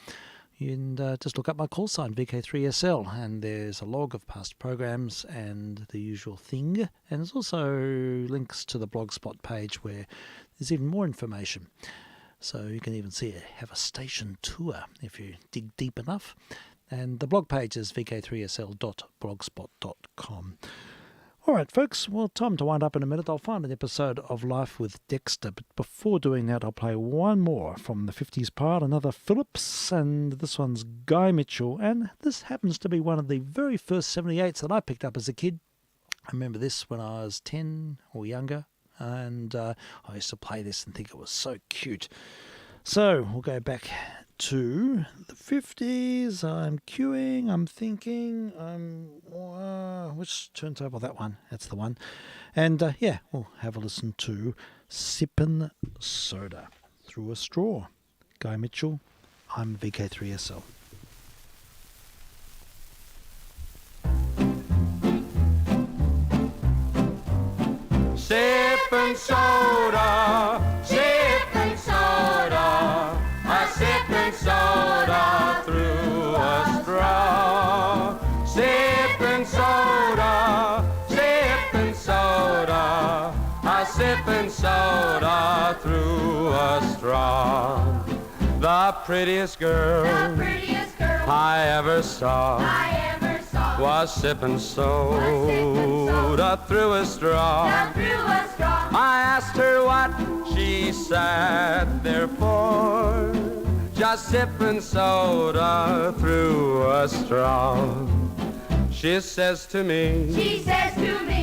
and just look up my call sign, vk3sl, and there's a log of past programs and the usual thing. And there's also links to the Blogspot page where there's even more information. So you can even have a station tour if you dig deep enough. And the blog page is vk3sl.blogspot.com. All right, folks, well, time to wind up in a minute. I'll find an episode of Life with Dexter, but before doing that, I'll play one more from the 50s part, another Phillips, and this one's Guy Mitchell, and this happens to be one of the very first 78s that I picked up as a kid. I remember this when I was 10 or younger, and I used to play this and think it was so cute. So we'll go back to the 50s. I'm queuing, I'm thinking, which turntable? That one, that's the one. And yeah, we'll have a listen to Sippin' Soda Through a Straw. Guy Mitchell, I'm VK3SL. Sippin' soda, sippin' soda, a sippin' soda through a straw. Sippin' soda, sippin' soda, a sippin' soda through a straw. The prettiest girl I ever saw was sippin' soda through a straw. I asked her what she sat there for, just sippin' soda through a straw. She says to me,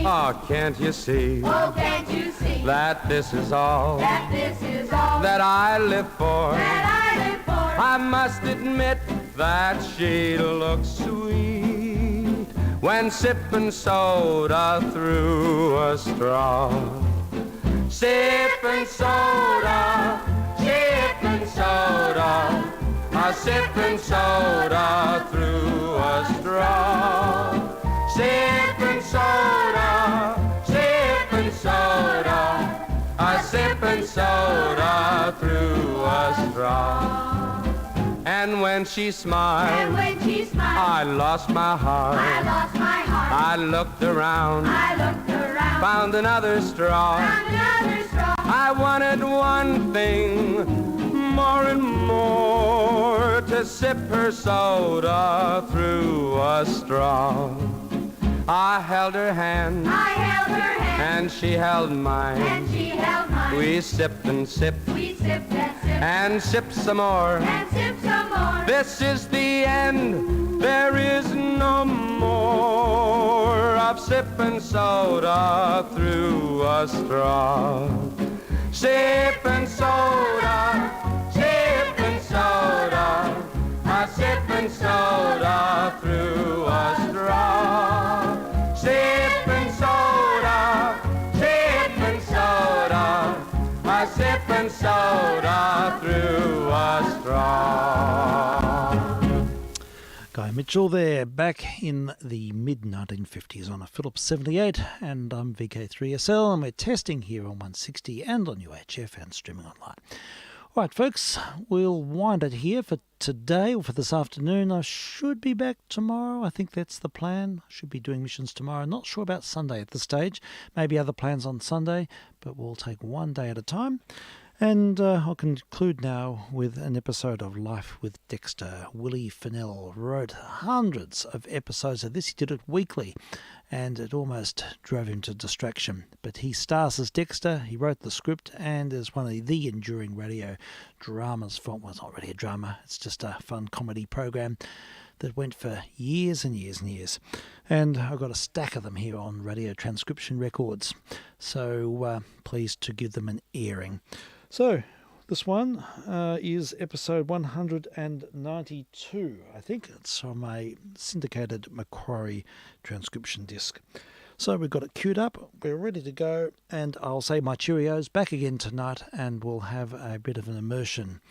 oh, can't you see, that this is all that I live for? I must admit that she looks sweet when sippin' soda through a straw. Sippin' soda, sippin' soda, a sippin' soda through a straw. Sippin' soda, sippin' soda, a sippin' soda through a straw. And when she smiled, I lost my heart. I looked around, found another straw. I wanted one thing more and more, to sip her soda through a straw. I held her hand, and she held mine. We sipped and sipped, and sipped some more. This is the end, there is no more of sipping soda through a straw. Sipping soda, sipping soda, a sipping soda through a straw. Sipping soda, sipping soda, a sipping soda through a straw. Guy Mitchell there, back in the mid-1950s on a Phillips 78, and I'm VK3SL, and we're testing here on 160 and on UHF and streaming online. All right, folks, we'll wind it here for today, or for this afternoon. I should be back tomorrow. I think that's the plan. I should be doing missions tomorrow. Not sure about Sunday at this stage. Maybe other plans on Sunday, but we'll take one day at a time. And I'll conclude now with an episode of Life with Dexter. Willie Fennell wrote hundreds of episodes of this. He did it weekly, and it almost drove him to distraction. But he stars as Dexter, he wrote the script, and is one of the enduring radio dramas from, well, it's not really a drama, it's just a fun comedy program that went for years and years and years. And I've got a stack of them here on Radio Transcription Records, so pleased to give them an airing. So, this one is episode 192. I think it's from a syndicated Macquarie transcription disc. So we've got it queued up, we're ready to go, and I'll say my cheerios back again tonight, and we'll have a bit of an immersion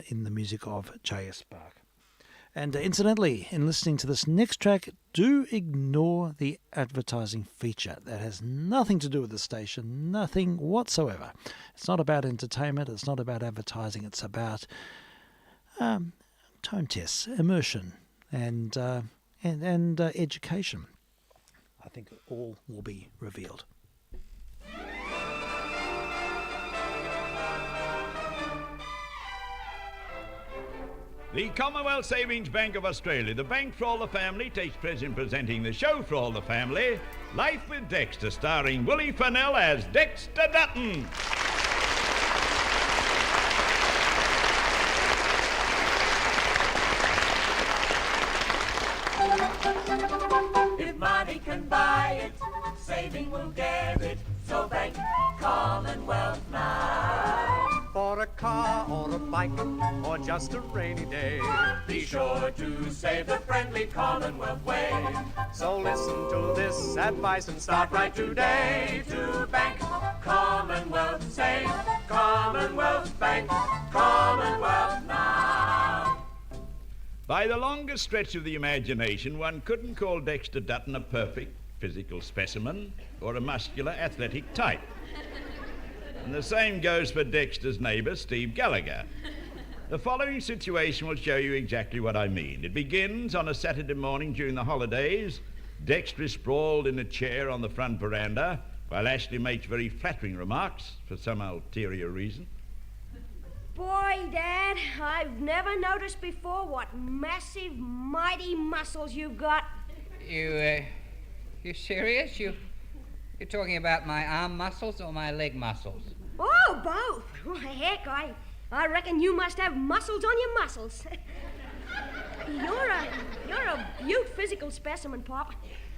in the music of J.S. Bach. And incidentally, in listening to this next track, do ignore the advertising feature. That has nothing to do with the station, nothing whatsoever. It's not about entertainment, it's not about advertising, it's about tone tests, immersion, and education. I think all will be revealed. The Commonwealth Savings Bank of Australia, the bank for all the family, takes pleasure in presenting the show for all the family, Life with Dexter, starring Willie Fennell as Dexter Dutton. If money can buy it, saving will get it. So bank Commonwealth now. For a car or a bike or just a rainy day, Be sure to save the friendly Commonwealth way. so listen to this advice and start right today. To bank Commonwealth, save Commonwealth Bank, Commonwealth now. By the longest stretch of the imagination, one couldn't call Dexter Dutton a perfect physical specimen or a muscular athletic type. And the same goes for Dexter's neighbour, Steve Gallagher. The following situation will show you exactly what I mean. It begins on a Saturday morning during the holidays. Dexter is sprawled in a chair on the front veranda, while Ashley makes very flattering remarks for some ulterior reason. Boy, Dad, I've never noticed before what massive, mighty muscles you've got. You serious? You're talking about my arm muscles or my leg muscles? Oh, both. Well, heck, I reckon you must have muscles on your muscles. You're a beaut physical specimen, Pop.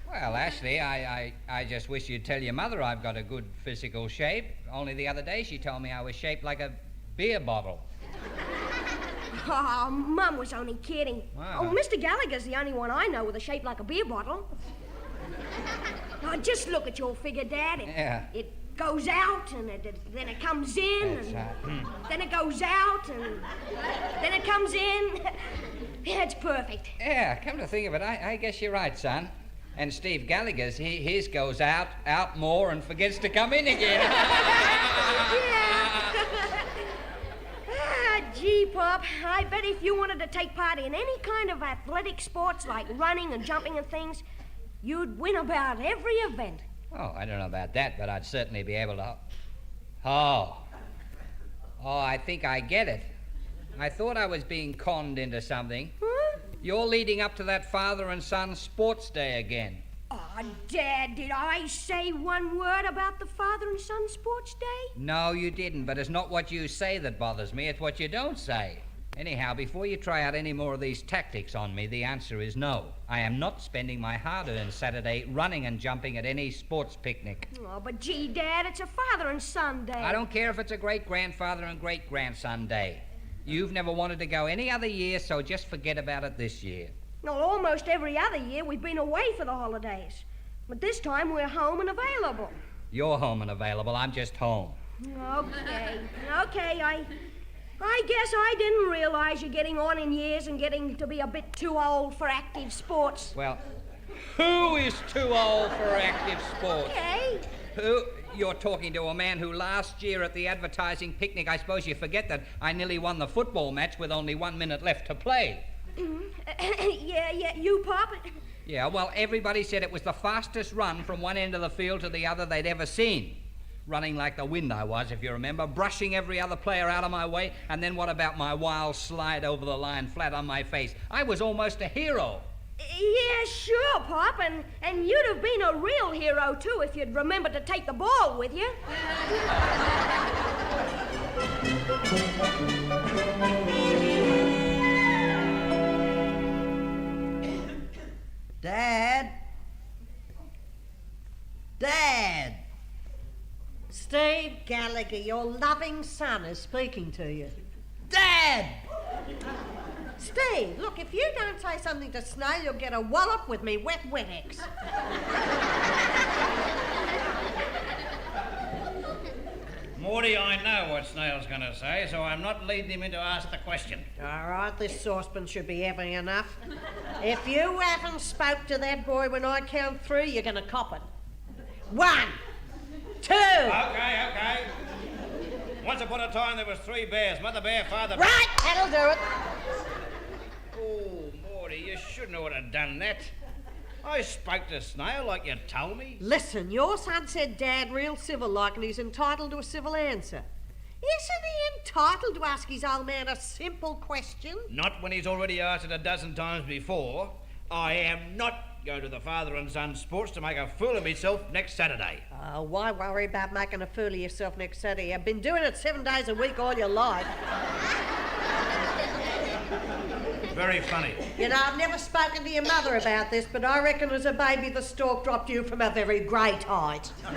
Well, Ashley, I just wish you'd tell your mother I've got a good physical shape. Only the other day she told me I was shaped like a beer bottle. Oh, Mum was only kidding. Wow. Oh, Mr. Gallagher's the only one I know with a shape like a beer bottle. Now, just look at your figure, Dad. Yeah. It goes out, and then it comes in, That's and right. then it goes out, and then it comes in. Yeah, it's perfect. Yeah, come to think of it, I guess you're right, son. And Steve Gallagher's, his goes out more, and forgets to come in again. Gee, Pop, I bet if you wanted to take part in any kind of athletic sports like running and jumping and things, you'd win about every event. Oh, I don't know about that, but I'd certainly be able to... Oh, I think I get it. I thought I was being conned into something. Huh? You're leading up to that father and son sports day again. Oh, Dad, did I say one word about the father and son sports day? No, you didn't, but it's not what you say that bothers me, it's what you don't say. Anyhow, before you try out any more of these tactics on me, the answer is no. I am not spending my hard-earned Saturday running and jumping at any sports picnic. Oh, but gee, Dad, it's a father and son day. I don't care if it's a great-grandfather and great-grandson day. You've never wanted to go any other year, so just forget about it this year. Well, almost every other year we've been away for the holidays. But this time we're home and available. You're home and available. I'm just home. Okay, I guess I didn't realize you're getting on in years and getting to be a bit too old for active sports. Well, who is too old for active sports? Okay. Who? You're talking to a man who last year at the advertising picnic, I suppose you forget that I nearly won the football match with only 1 minute left to play. Yeah, you, Pop? Yeah, well, everybody said it was the fastest run from one end of the field to the other they'd ever seen. Running like the wind I was, if you remember, brushing every other player out of my way, and then what about my wild slide over the line flat on my face? I was almost a hero. Yeah, sure, Pop, and you'd have been a real hero, too, if you'd remembered to take the ball with you. Dad? Dad! Steve Gallagher, your loving son, is speaking to you. Dad! Steve, look, if you don't say something to Snail, you'll get a wallop with me wet Wet-X. Morty, I know what Snail's going to say, so I'm not leading him in to ask the question. All right, this saucepan should be heavy enough. If you haven't spoke to that boy when I count 3, you're going to cop it. 1, 2... Okay. Once upon a time, there was 3 bears. Mother bear, father bear... Right, that'll do it. Oh, Morty, you shouldn't have done that. I spoke to Snail like you told me. Listen, your son said Dad real civil-like, and he's entitled to a civil answer. Isn't he entitled to ask his old man a simple question? Not when he's already asked it a dozen times before. I am not going to the father and son sports to make a fool of myself next Saturday. Why worry about making a fool of yourself next Saturday? You've been doing it 7 days a week all your life. Very funny. You know, I've never spoken to your mother about this, but I reckon as a baby the stork dropped you from a very great height. Now,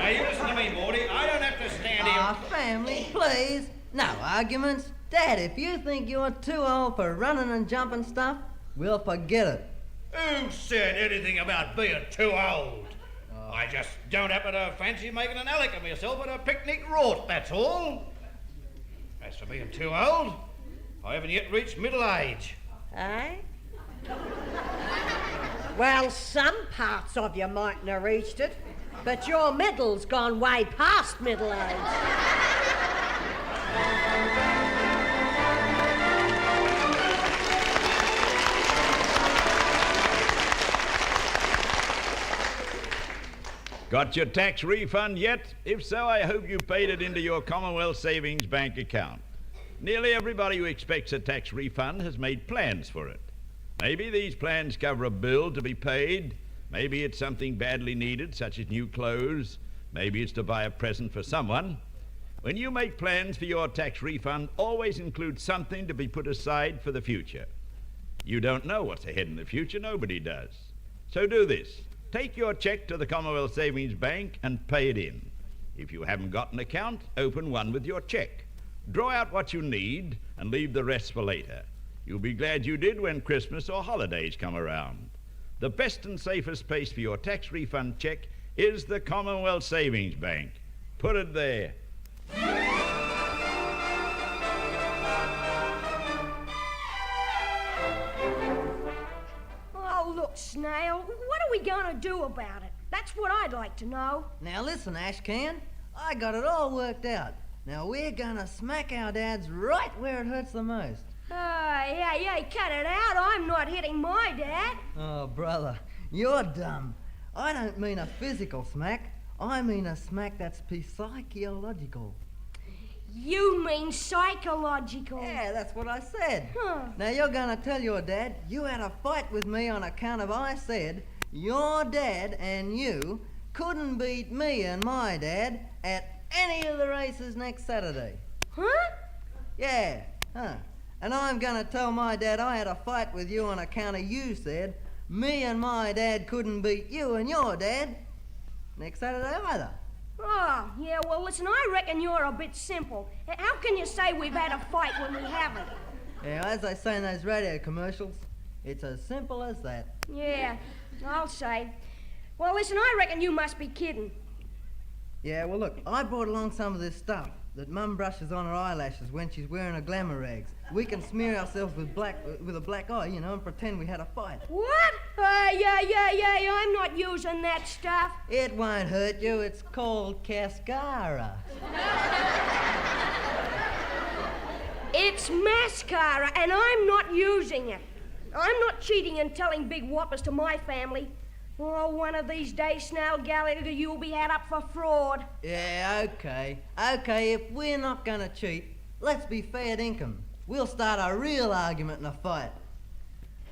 you listen to me, Morty. I don't have to stand here... Family, please. No arguments. Dad, if you think you're too old for running and jumping stuff, we'll forget it. Who said anything about being too old? I just don't happen to fancy making an alec of myself at a picnic rort, that's all. As for being too old, I haven't yet reached middle age. Eh? Well, some parts of you mightn't have reached it, but your middle's gone way past middle age. Got your tax refund yet? If so, I hope you paid it into your Commonwealth Savings Bank account. Nearly everybody who expects a tax refund has made plans for it. Maybe these plans cover a bill to be paid. Maybe it's something badly needed, such as new clothes. Maybe it's to buy a present for someone. When you make plans for your tax refund, always include something to be put aside for the future. You don't know what's ahead in the future. Nobody does. So do this. Take your check to the Commonwealth Savings Bank and pay it in. If you haven't got an account, open one with your check. Draw out what you need and leave the rest for later. You'll be glad you did when Christmas or holidays come around. The best and safest place for your tax refund check is the Commonwealth Savings Bank. Put it there. Oh, look, Snail, what are we going to do about it? That's what I'd like to know. Now listen, Ashcan, I got it all worked out. Now we're gonna smack our dads right where it hurts the most. Yeah, cut it out. I'm not hitting my dad. Oh, brother, you're dumb. I don't mean a physical smack. I mean a smack that's psychological. You mean psychological? Yeah, that's what I said. Huh. Now you're gonna tell your dad you had a fight with me on account of I said your dad and you couldn't beat me and my dad at any of the races next Saturday. Huh? Yeah, And I'm gonna tell my dad I had a fight with you on account of you said me and my dad couldn't beat you and your dad next Saturday either. Oh, yeah, well, listen, I reckon you're a bit simple. How can you say we've had a fight when we haven't? Yeah, as they say in those radio commercials, it's as simple as that. Yeah, I'll say. Well, listen, I reckon you must be kidding. Yeah, well, look, I brought along some of this stuff that Mum brushes on her eyelashes when she's wearing her glamour rags. We can smear ourselves with a black eye, you know, and pretend we had a fight. What? Yeah, I'm not using that stuff. It won't hurt you. It's called cascara. It's mascara, and I'm not using it. I'm not cheating and telling big whoppers to my family. Oh, one of these days, Snail Gallagher, you'll be had up for fraud. Yeah, okay. Okay, if we're not gonna cheat, let's be fair dinkum. We'll start a real argument and a fight.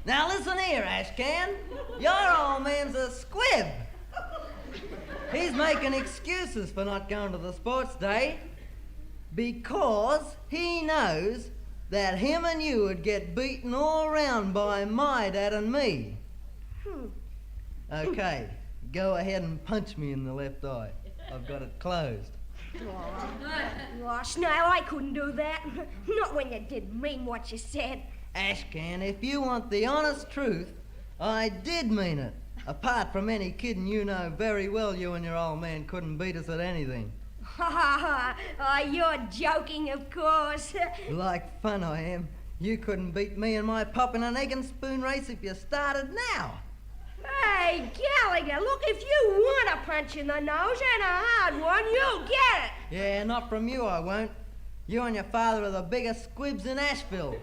Now listen here, Ashcan. Your old man's a squib. He's making excuses for not going to the sports day because he knows that him and you would get beaten all round by my dad and me. Okay, go ahead and punch me in the left eye. I've got it closed. Oh, Snail, I couldn't do that. Not when you did mean what you said. Ashcan, if you want the honest truth, I did mean it. Apart from any kidding, you know very well you and your old man couldn't beat us at anything. Oh, you're joking, of course. Like fun I am. You couldn't beat me and my pop in an egg and spoon race if you started now. Hey, Gallagher, look, if you want a punch in the nose and a hard one, you'll get it. Yeah, not from you I won't. You and your father are the biggest squibs in Asheville.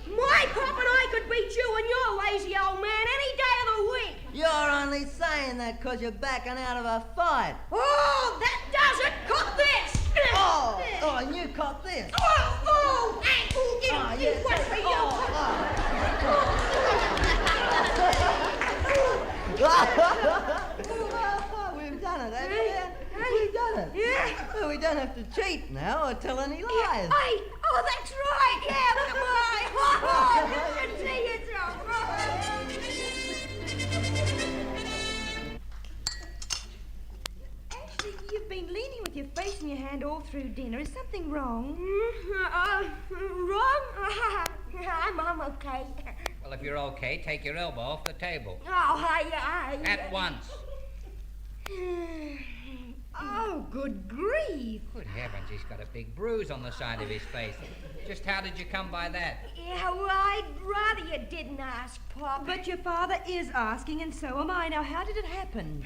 My pop and I could beat you and your lazy old man any day of the week. You're only saying that 'cause you're backing out of a fight. Oh, that does it. Cut this. Oh, and you caught this. Oh, yes. What for you? We've done it, haven't we? We've done it. Yeah. Well, we don't have to cheat now or tell any lies. Hey, oh, that's right. Yeah, look at mine. Oh, you can see it. Actually, you've been leaning with your face in your hand all through dinner. Is something wrong? Wrong? I'm okay. Well, if you're okay, take your elbow off the table. Oh, At once. Oh, good grief. Good heavens, he's got a big bruise on the side of his face. Just how did you come by that? Yeah, well, I'd rather you didn't ask, Pop. But your father is asking, and so am I. Now, how did it happen?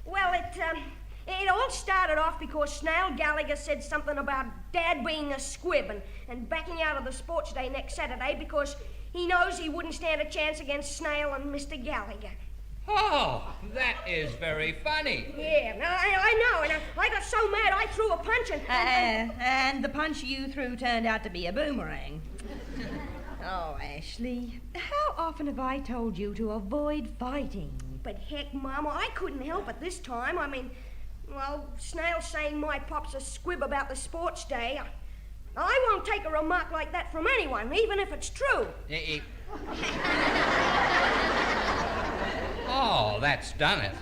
Well, it all started off because Snail Gallagher said something about Dad being a squib and backing out of the sports day next Saturday because he knows he wouldn't stand a chance against Snail and Mr. Gallagher. Oh, that is very funny. Yeah, I know, and I got so mad I threw a punch and the punch you threw turned out to be a boomerang. Oh, Ashley, how often have I told you to avoid fighting? But heck, Mama, I couldn't help it this time. I mean, well, Snail saying my pop's a squib about the sports day. I won't take a remark like that from anyone, even if it's true. Oh, that's done it.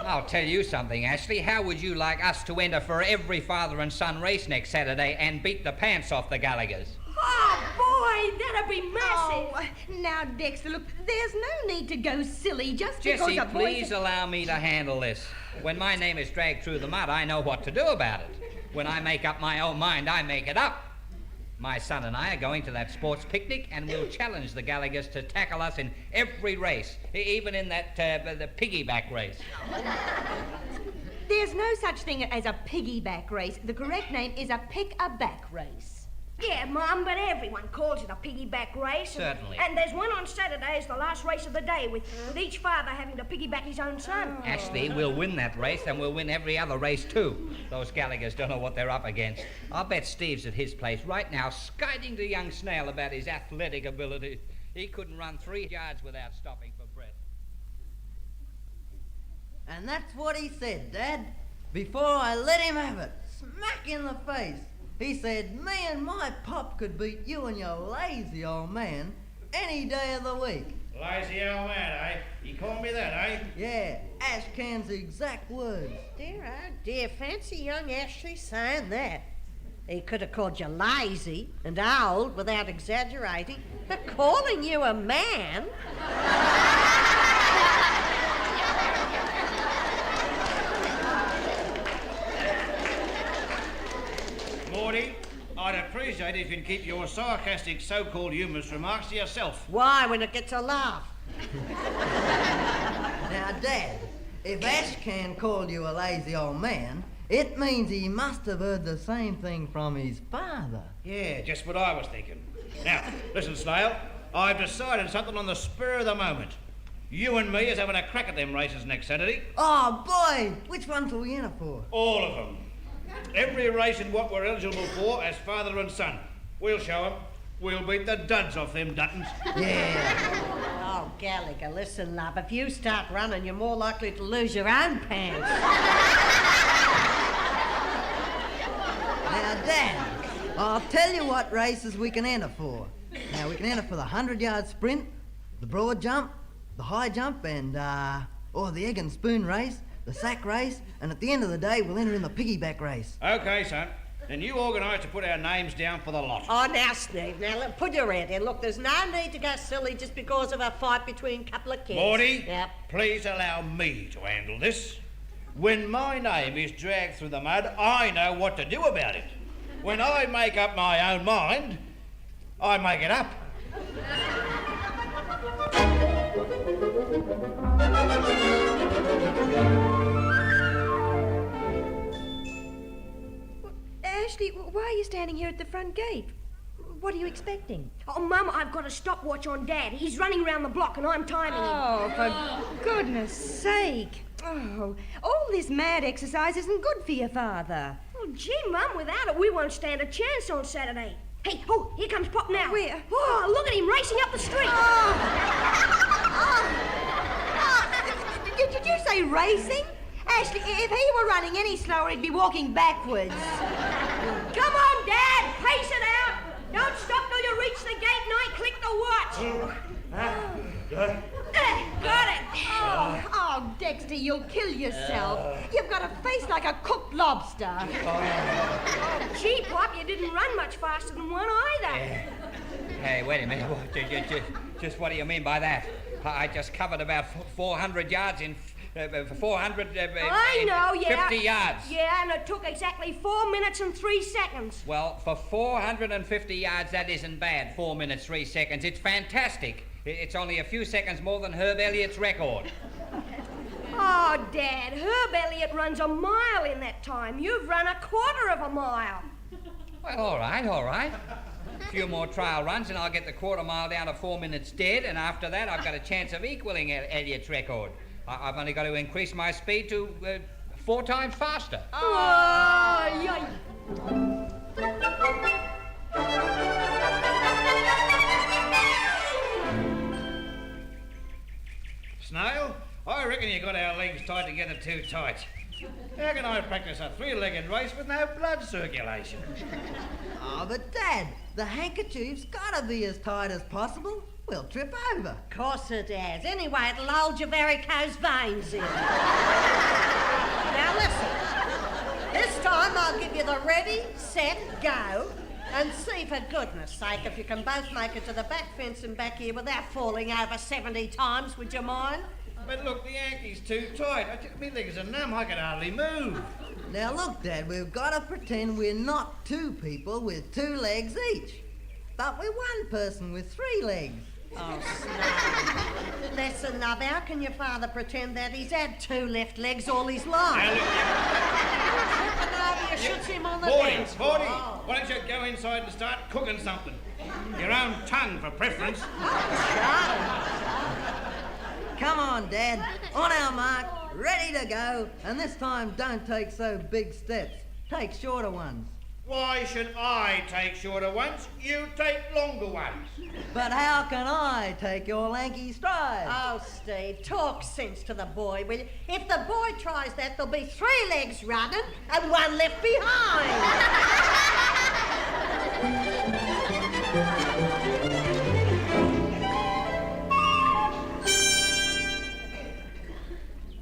I'll tell you something, Ashley. How would you like us to enter for every father and son race next Saturday and beat the pants off the Gallaghers? Oh, boy, that'd be massive. Oh, now, Dexter, look, there's no need to go silly just because Jessie, a boy... please allow me to handle this. When my name is dragged through the mud, I know what to do about it. When I make up my own mind, I make it up. My son and I are going to that sports picnic, and we'll challenge the Gallaghers to tackle us in every race, even in that the piggyback race. There's no such thing as a piggyback race. The correct name is a pick-a-back race. Yeah, Mum, but everyone calls it a piggyback race. Certainly. And there's one on Saturday as the last race of the day, with each father having to piggyback his own son. Ashley, we'll win that race, and we'll win every other race, too. Those Gallaghers don't know what they're up against. I'll bet Steve's at his place right now, skiting to young Snail about his athletic ability. He couldn't run 3 yards without stopping for breath. And that's what he said, Dad, before I let him have it. Smack in the face. He said, me and my pop could beat you and your lazy old man any day of the week. Lazy old man, eh? You call me that, eh? Yeah, Ashcan's exact words. Dear, oh dear, fancy young Ashley saying that. He could have called you lazy and old without exaggerating. But calling you a man... Morty, I'd appreciate it if you'd keep your sarcastic so-called humorous remarks to yourself. Why, when it gets a laugh? Now, Dad, if Ashcan called you a lazy old man, it means he must have heard the same thing from his father. Yeah, just what I was thinking. Now, listen, Snail, I've decided something on the spur of the moment. You and me is having a crack at them races next Saturday. Oh, boy! Which ones are we in it for? All of them. Every race in what we're eligible for as father and son. We'll show 'em. We'll beat the duds off them Duttons. Yeah. Oh, Gallagher, listen, love. If you start running, you're more likely to lose your own pants. Now, Dad, I'll tell you what races we can enter for. Now, we can enter for the 100-yard sprint, the broad jump, the high jump, and, the egg and spoon race, the sack race, and at the end of the day, we'll enter in the piggyback race. OK, son. Then you organise to put our names down for the lot. Oh, now, Steve, now, look, put your head in. Look, there's no need to go silly just because of a fight between a couple of kids. Morty, Yep. please allow me to handle this. When my name is dragged through the mud, I know what to do about it. When I make up my own mind, I make it up. Ashley, why are you standing here at the front gate? What are you expecting? Oh, Mum, I've got a stopwatch on Dad. He's running round the block and I'm timing him. Oh, for goodness sake. Oh, all this mad exercise isn't good for your father. Oh, gee, Mum, without it, we won't stand a chance on Saturday. Hey, oh, here comes Pop now. Where? Oh, look at him racing up the street. Did you say racing? Ashley, if he were running any slower, he'd be walking backwards. Come on, Dad, pace it out. Don't stop till you reach the gate and I click the watch. Got it. Oh, Dexter, you'll kill yourself. You've got a face like a cooked lobster. Oh, gee, Pop, you didn't run much faster than one either. Hey, wait a minute. Just what do you mean by that? I just covered about 400 yards in 450 yards. Yeah, and it took exactly 4 minutes and 3 seconds. Well, for 450 yards, that isn't bad. 4 minutes, 3 seconds. It's fantastic. It's only a few seconds more than Herb Elliott's record. Oh, Dad, Herb Elliott runs a mile in that time. You've run a quarter of a mile. Well, all right. A few more trial runs and I'll get the quarter mile down to 4 minutes dead, and after that I've got a chance of equaling Elliott's record. I've only got to increase my speed to 4 times faster. Oh, yay. Snail, I reckon you got our legs tied together too tight. How can I practice a 3-legged race with no blood circulation? Oh, but Dad, the handkerchief's gotta be as tight as possible. We'll trip over. Of course it has. Anyway, it'll hold your varicose veins in. Now listen. This time I'll give you the ready, set, go, and see for goodness sake if you can both make it to the back fence and back here without falling over 70 times, would you mind? But look, the Yankee's too tight. My legs are numb. I can hardly move. Now look, Dad, we've got to pretend we're not 2 people with 2 legs each. But we're 1 person with 3 legs. Oh, Snow. Listen, love, how can your father pretend that he's had 2 left legs all his life? You shoots him on the dance floor. Morty, why don't you go inside and start cooking something? Your own tongue, for preference. Come on, Dad. On our mark, ready to go. And this time, don't take so big steps. Take shorter ones. Why should I take shorter ones? You take longer ones. But how can I take your lanky stride? Oh, Steve, talk sense to the boy, will you? If the boy tries that, there'll be 3 legs running and 1 left behind.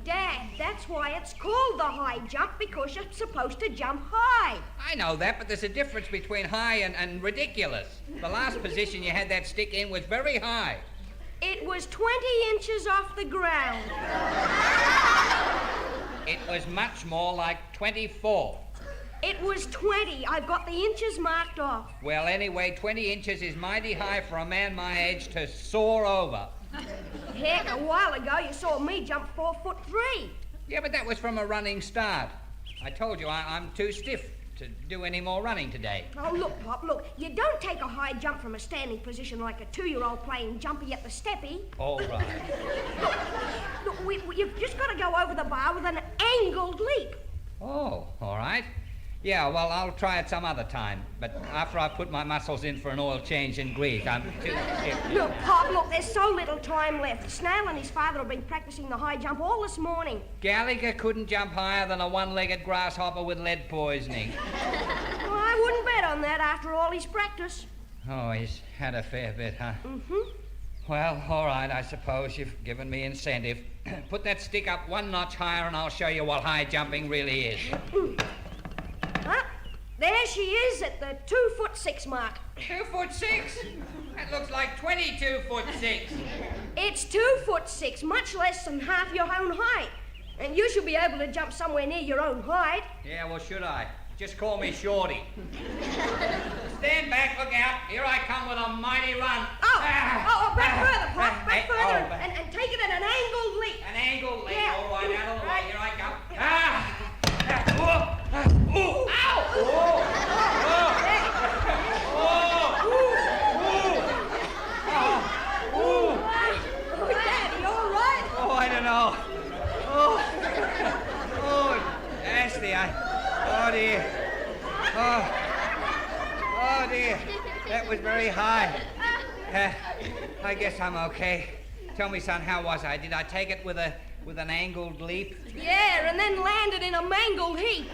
Dad, that's why it's called the high jump, because you're supposed to jump high. I know that, but there's a difference between high and ridiculous. The last position you had that stick in was very high. It was 20 inches off the ground. It was much more like 24. It was 20. I've got the inches marked off. Well, anyway, 20 inches is mighty high for a man my age to soar over. Heck, a while ago you saw me jump 4'3". Yeah, but that was from a running start. I told you I'm too stiff to do any more running today. Oh, look, Pop, look. You don't take a high jump from a standing position like a 2-year-old playing jumpy at the steppy. All right. Look, you've just got to go over the bar with an angled leap. Oh, all right. Yeah, well, I'll try it some other time. But after I put my muscles in for an oil change in Greece, I'm too stiff. Look, Pop, look, there's so little time left. Snail and his father have been practicing the high jump all this morning. Gallagher couldn't jump higher than a one-legged grasshopper with lead poisoning. Well, I wouldn't bet on that after all his practice. Oh, he's had a fair bit, huh? Mm-hmm. Well, all right, I suppose you've given me incentive. Put that stick up one notch higher and I'll show you what high jumping really is. Huh? There she is at the 2'6" mark. 2'6"? That looks like 22'6". It's 2'6", much less than half your own height. And you should be able to jump somewhere near your own height. Yeah, well, should I? Just call me Shorty. Stand back, look out. Here I come with a mighty run. Back further, Pop, back further, and take it at an angled leap. An angled leap, yeah. All right, out of the way. Here I come. Ow! Daddy, all right? Oh, I don't know. Ashley, oh dear. Oh dear. That was very high. I guess I'm okay. Tell me, son, how was I? Did I take it with an angled leap? Yeah, and then landed in a mangled heap.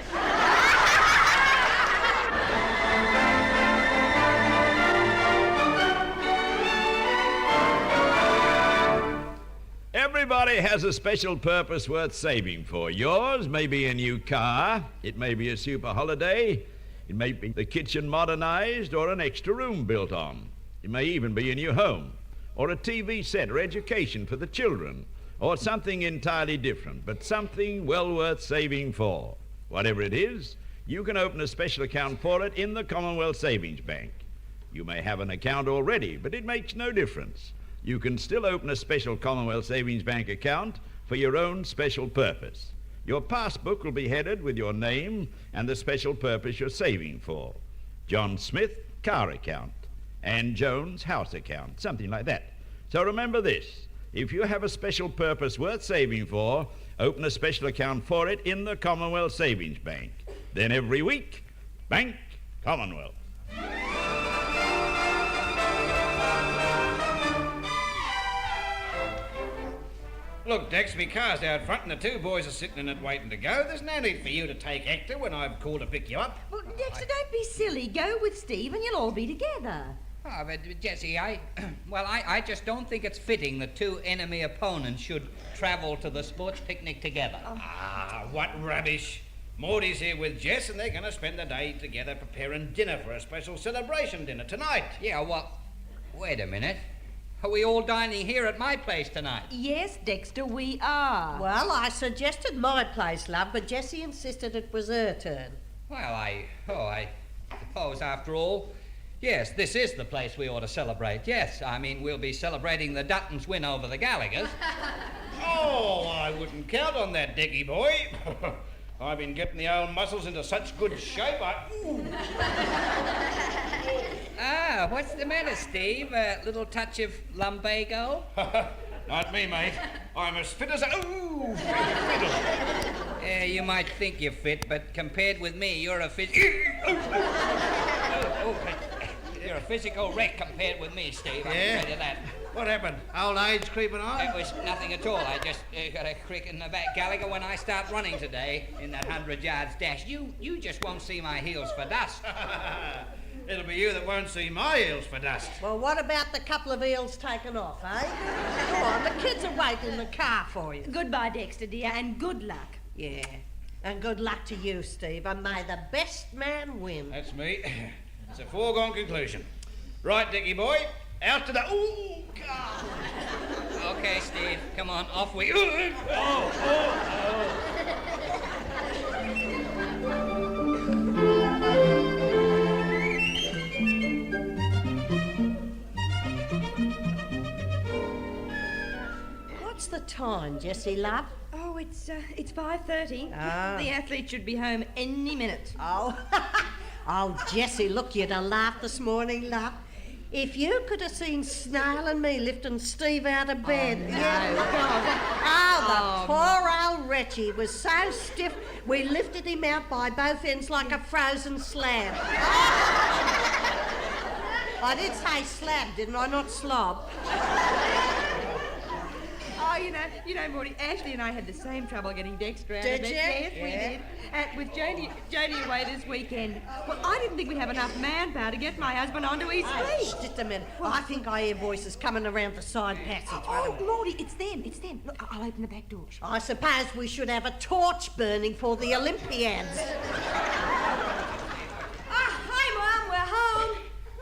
Everybody has a special purpose worth saving for. Yours may be a new car, it may be a super holiday, it may be the kitchen modernized or an extra room built on. It may even be a new home, or a TV set, or education for the children, or something entirely different, but something well worth saving for. Whatever it is, you can open a special account for it in the Commonwealth Savings Bank. You may have an account already, but it makes no difference. You can still open a special Commonwealth Savings Bank account for your own special purpose. Your passbook will be headed with your name and the special purpose you're saving for. John Smith, car account. Ann Jones, house account, something like that. So remember this, if you have a special purpose worth saving for, open a special account for it in the Commonwealth Savings Bank. Then every week, Bank Commonwealth. Look, Dex, me car's out front and the two boys are sitting in it waiting to go. There's no need for you to take Hector when I've called to pick you up. Well, Dexter, don't be silly. Go with Steve and you'll all be together. Oh, but Jesse, I just don't think it's fitting that two enemy opponents should travel to the sports picnic together. Ah, what rubbish. Maudie's here with Jess and they're going to spend the day together preparing dinner for a special celebration dinner tonight. Yeah, well, wait a minute. Are we all dining here at my place tonight? Yes, Dexter, we are. Well, I suggested my place, love, but Jessie insisted it was her turn. Well, I suppose after all, yes, this is the place we ought to celebrate. Yes, I mean, we'll be celebrating the Duttons' win over the Gallaghers. Oh, I wouldn't count on that, Dickie boy. I've been getting the old muscles into such good shape, Ah, what's the matter, Steve? A little touch of lumbago? Not me, mate. I'm as fit as a... Ooh! You might think you're fit, but compared with me, you're a you're a physical wreck compared with me, Steve. I can tell you that. What happened? Old age creeping on? It was nothing at all. I just got a crick in the back, Gallagher. When I start running today in that 100 yards dash, you just won't see my heels for dust. It'll be you that won't see my heels for dust. Well, what about the couple of heels taken off, eh? Go on, the kids are waiting in the car for you. Goodbye, Dexter, dear, and good luck. Yeah, and good luck to you, Steve, and may the best man win. That's me. It's a foregone conclusion. Right, Dickie boy, out to the... Ooh, God! Okay, Steve, come on, off we... What's the time, Jessie, love? Oh, Oh, it's 5:30. Ah. The athlete should be home any minute. Oh, oh, Jessie, look, you'd have laughed this morning, love. If you could have seen Snail and me lifting Steve out of bed. Oh, no. The poor old wretch, he was so stiff, we lifted him out by both ends like a frozen slab. I did say slab, didn't I? Not slob. Oh, you know, Morty, Ashley and I had the same trouble getting Dexter out of bed. Did you? Yes, we Yeah. did. With Jodie away this weekend. Well, I didn't think we'd have enough manpower to get my husband onto his feet. Just a minute. I think I hear voices coming around the side passage. Oh, Morty, it's them. Look, I'll open the back door. I suppose we should have a torch burning for the Olympiads. Hi, Mum, we're home.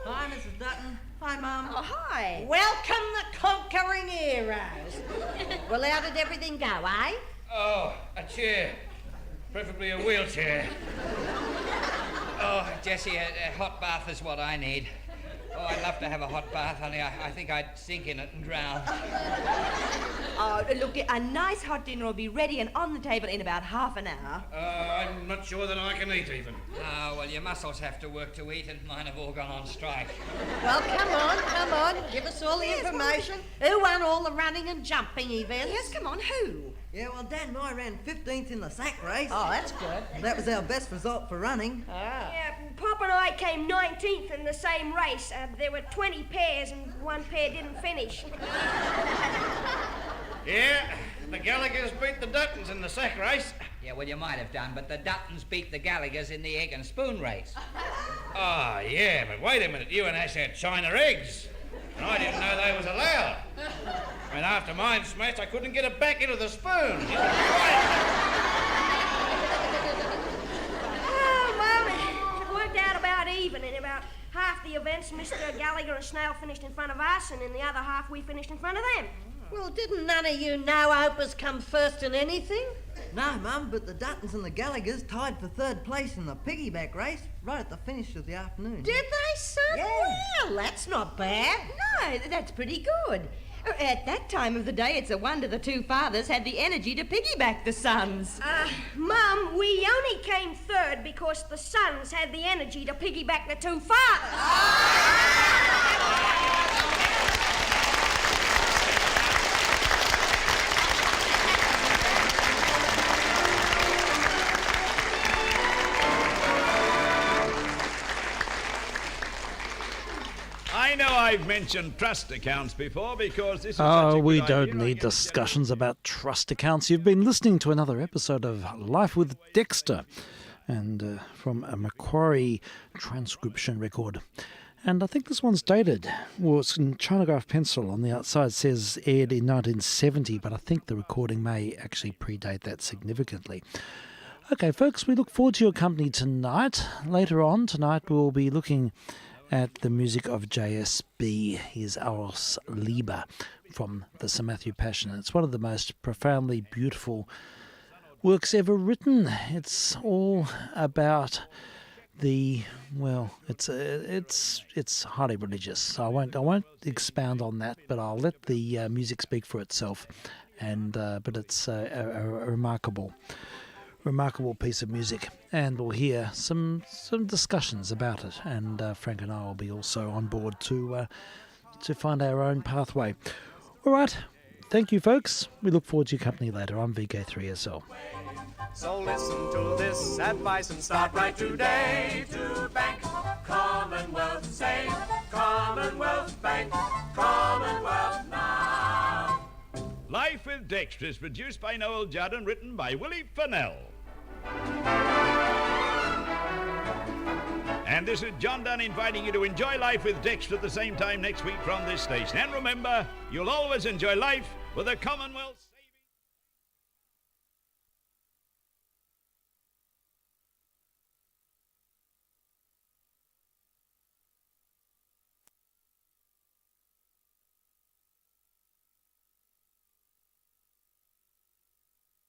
Hi, Mrs. Dutton. Hi, Mum. Oh, hi. Welcome the conquering heroes. Well, how did everything go, eh? Oh, a chair. Preferably a wheelchair. Oh, Jessie, a hot bath is what I need. Oh, I'd love to have a hot bath, honey. I think I'd sink in it and drown. Oh, look, a nice hot dinner will be ready and on the table in about half an hour. I'm not sure that I can eat even. Oh, well, your muscles have to work to eat, and mine have all gone on strike. Well, come on. Give us all the information. Who won all the running and jumping events? Yes, come on, who? Yeah, well, Dad and I ran 15th in the sack race. Oh, that's good. That was our best result for running. Yeah, Pop and I came 19th in the same race. There were 20 pairs and one pair didn't finish. Yeah, the Gallaghers beat the Duttons in the sack race. Yeah, well, you might have done, but the Duttons beat the Gallaghers in the egg and spoon race. Oh, yeah, but wait a minute. You and Ash had China eggs. And I didn't know they was allowed. I mean, after mine smashed, I couldn't get it back into the spoon. Oh, Mum, it worked out about even. In about half the events, Mr. Gallagher and Snail finished in front of us, and in the other half, we finished in front of them. Well, didn't none of you know Opers come first in anything? No, Mum, but the Duttons and the Gallaghers tied for 3rd place in the piggyback race right at the finish of the afternoon. Did they, son? Yeah. Well, that's not bad. No, that's pretty good. At that time of the day, it's a wonder the two fathers had the energy to piggyback the sons. Mum, we only came 3rd because the sons had the energy to piggyback the two fathers. I know I've mentioned trust accounts before because this is Oh, such a we good don't idea. need discussions about trust accounts. You've been listening to another episode of Life with Dexter, and from a Macquarie transcription record. And I think this one's dated. Well, it's in Chinograph pencil. On the outside says aired in 1970, but I think the recording may actually predate that significantly. Okay, folks, we look forward to your company tonight. Later on tonight, we'll be looking at the music of JSB, his Aus Liebe, from the Sir Matthew Passion. It's one of the most profoundly beautiful works ever written. It's all about it's highly religious. So I won't expound on that, but I'll let the music speak for itself. And but it's a remarkable piece of music, and we'll hear some discussions about it, and Frank and I will be also on board to find our own pathway. All right, thank you, folks. We look forward to your company later. I'm vk3sl. So listen to this advice and start right today to bank. Commonwealth, say Commonwealth Bank, Commonwealth now. Life with Dexter is produced by Noel Judd and written by Willie Fennell. And this is John Dunn inviting you to enjoy life with Dexter at the same time next week from this station. And remember, you'll always enjoy life with the Commonwealth.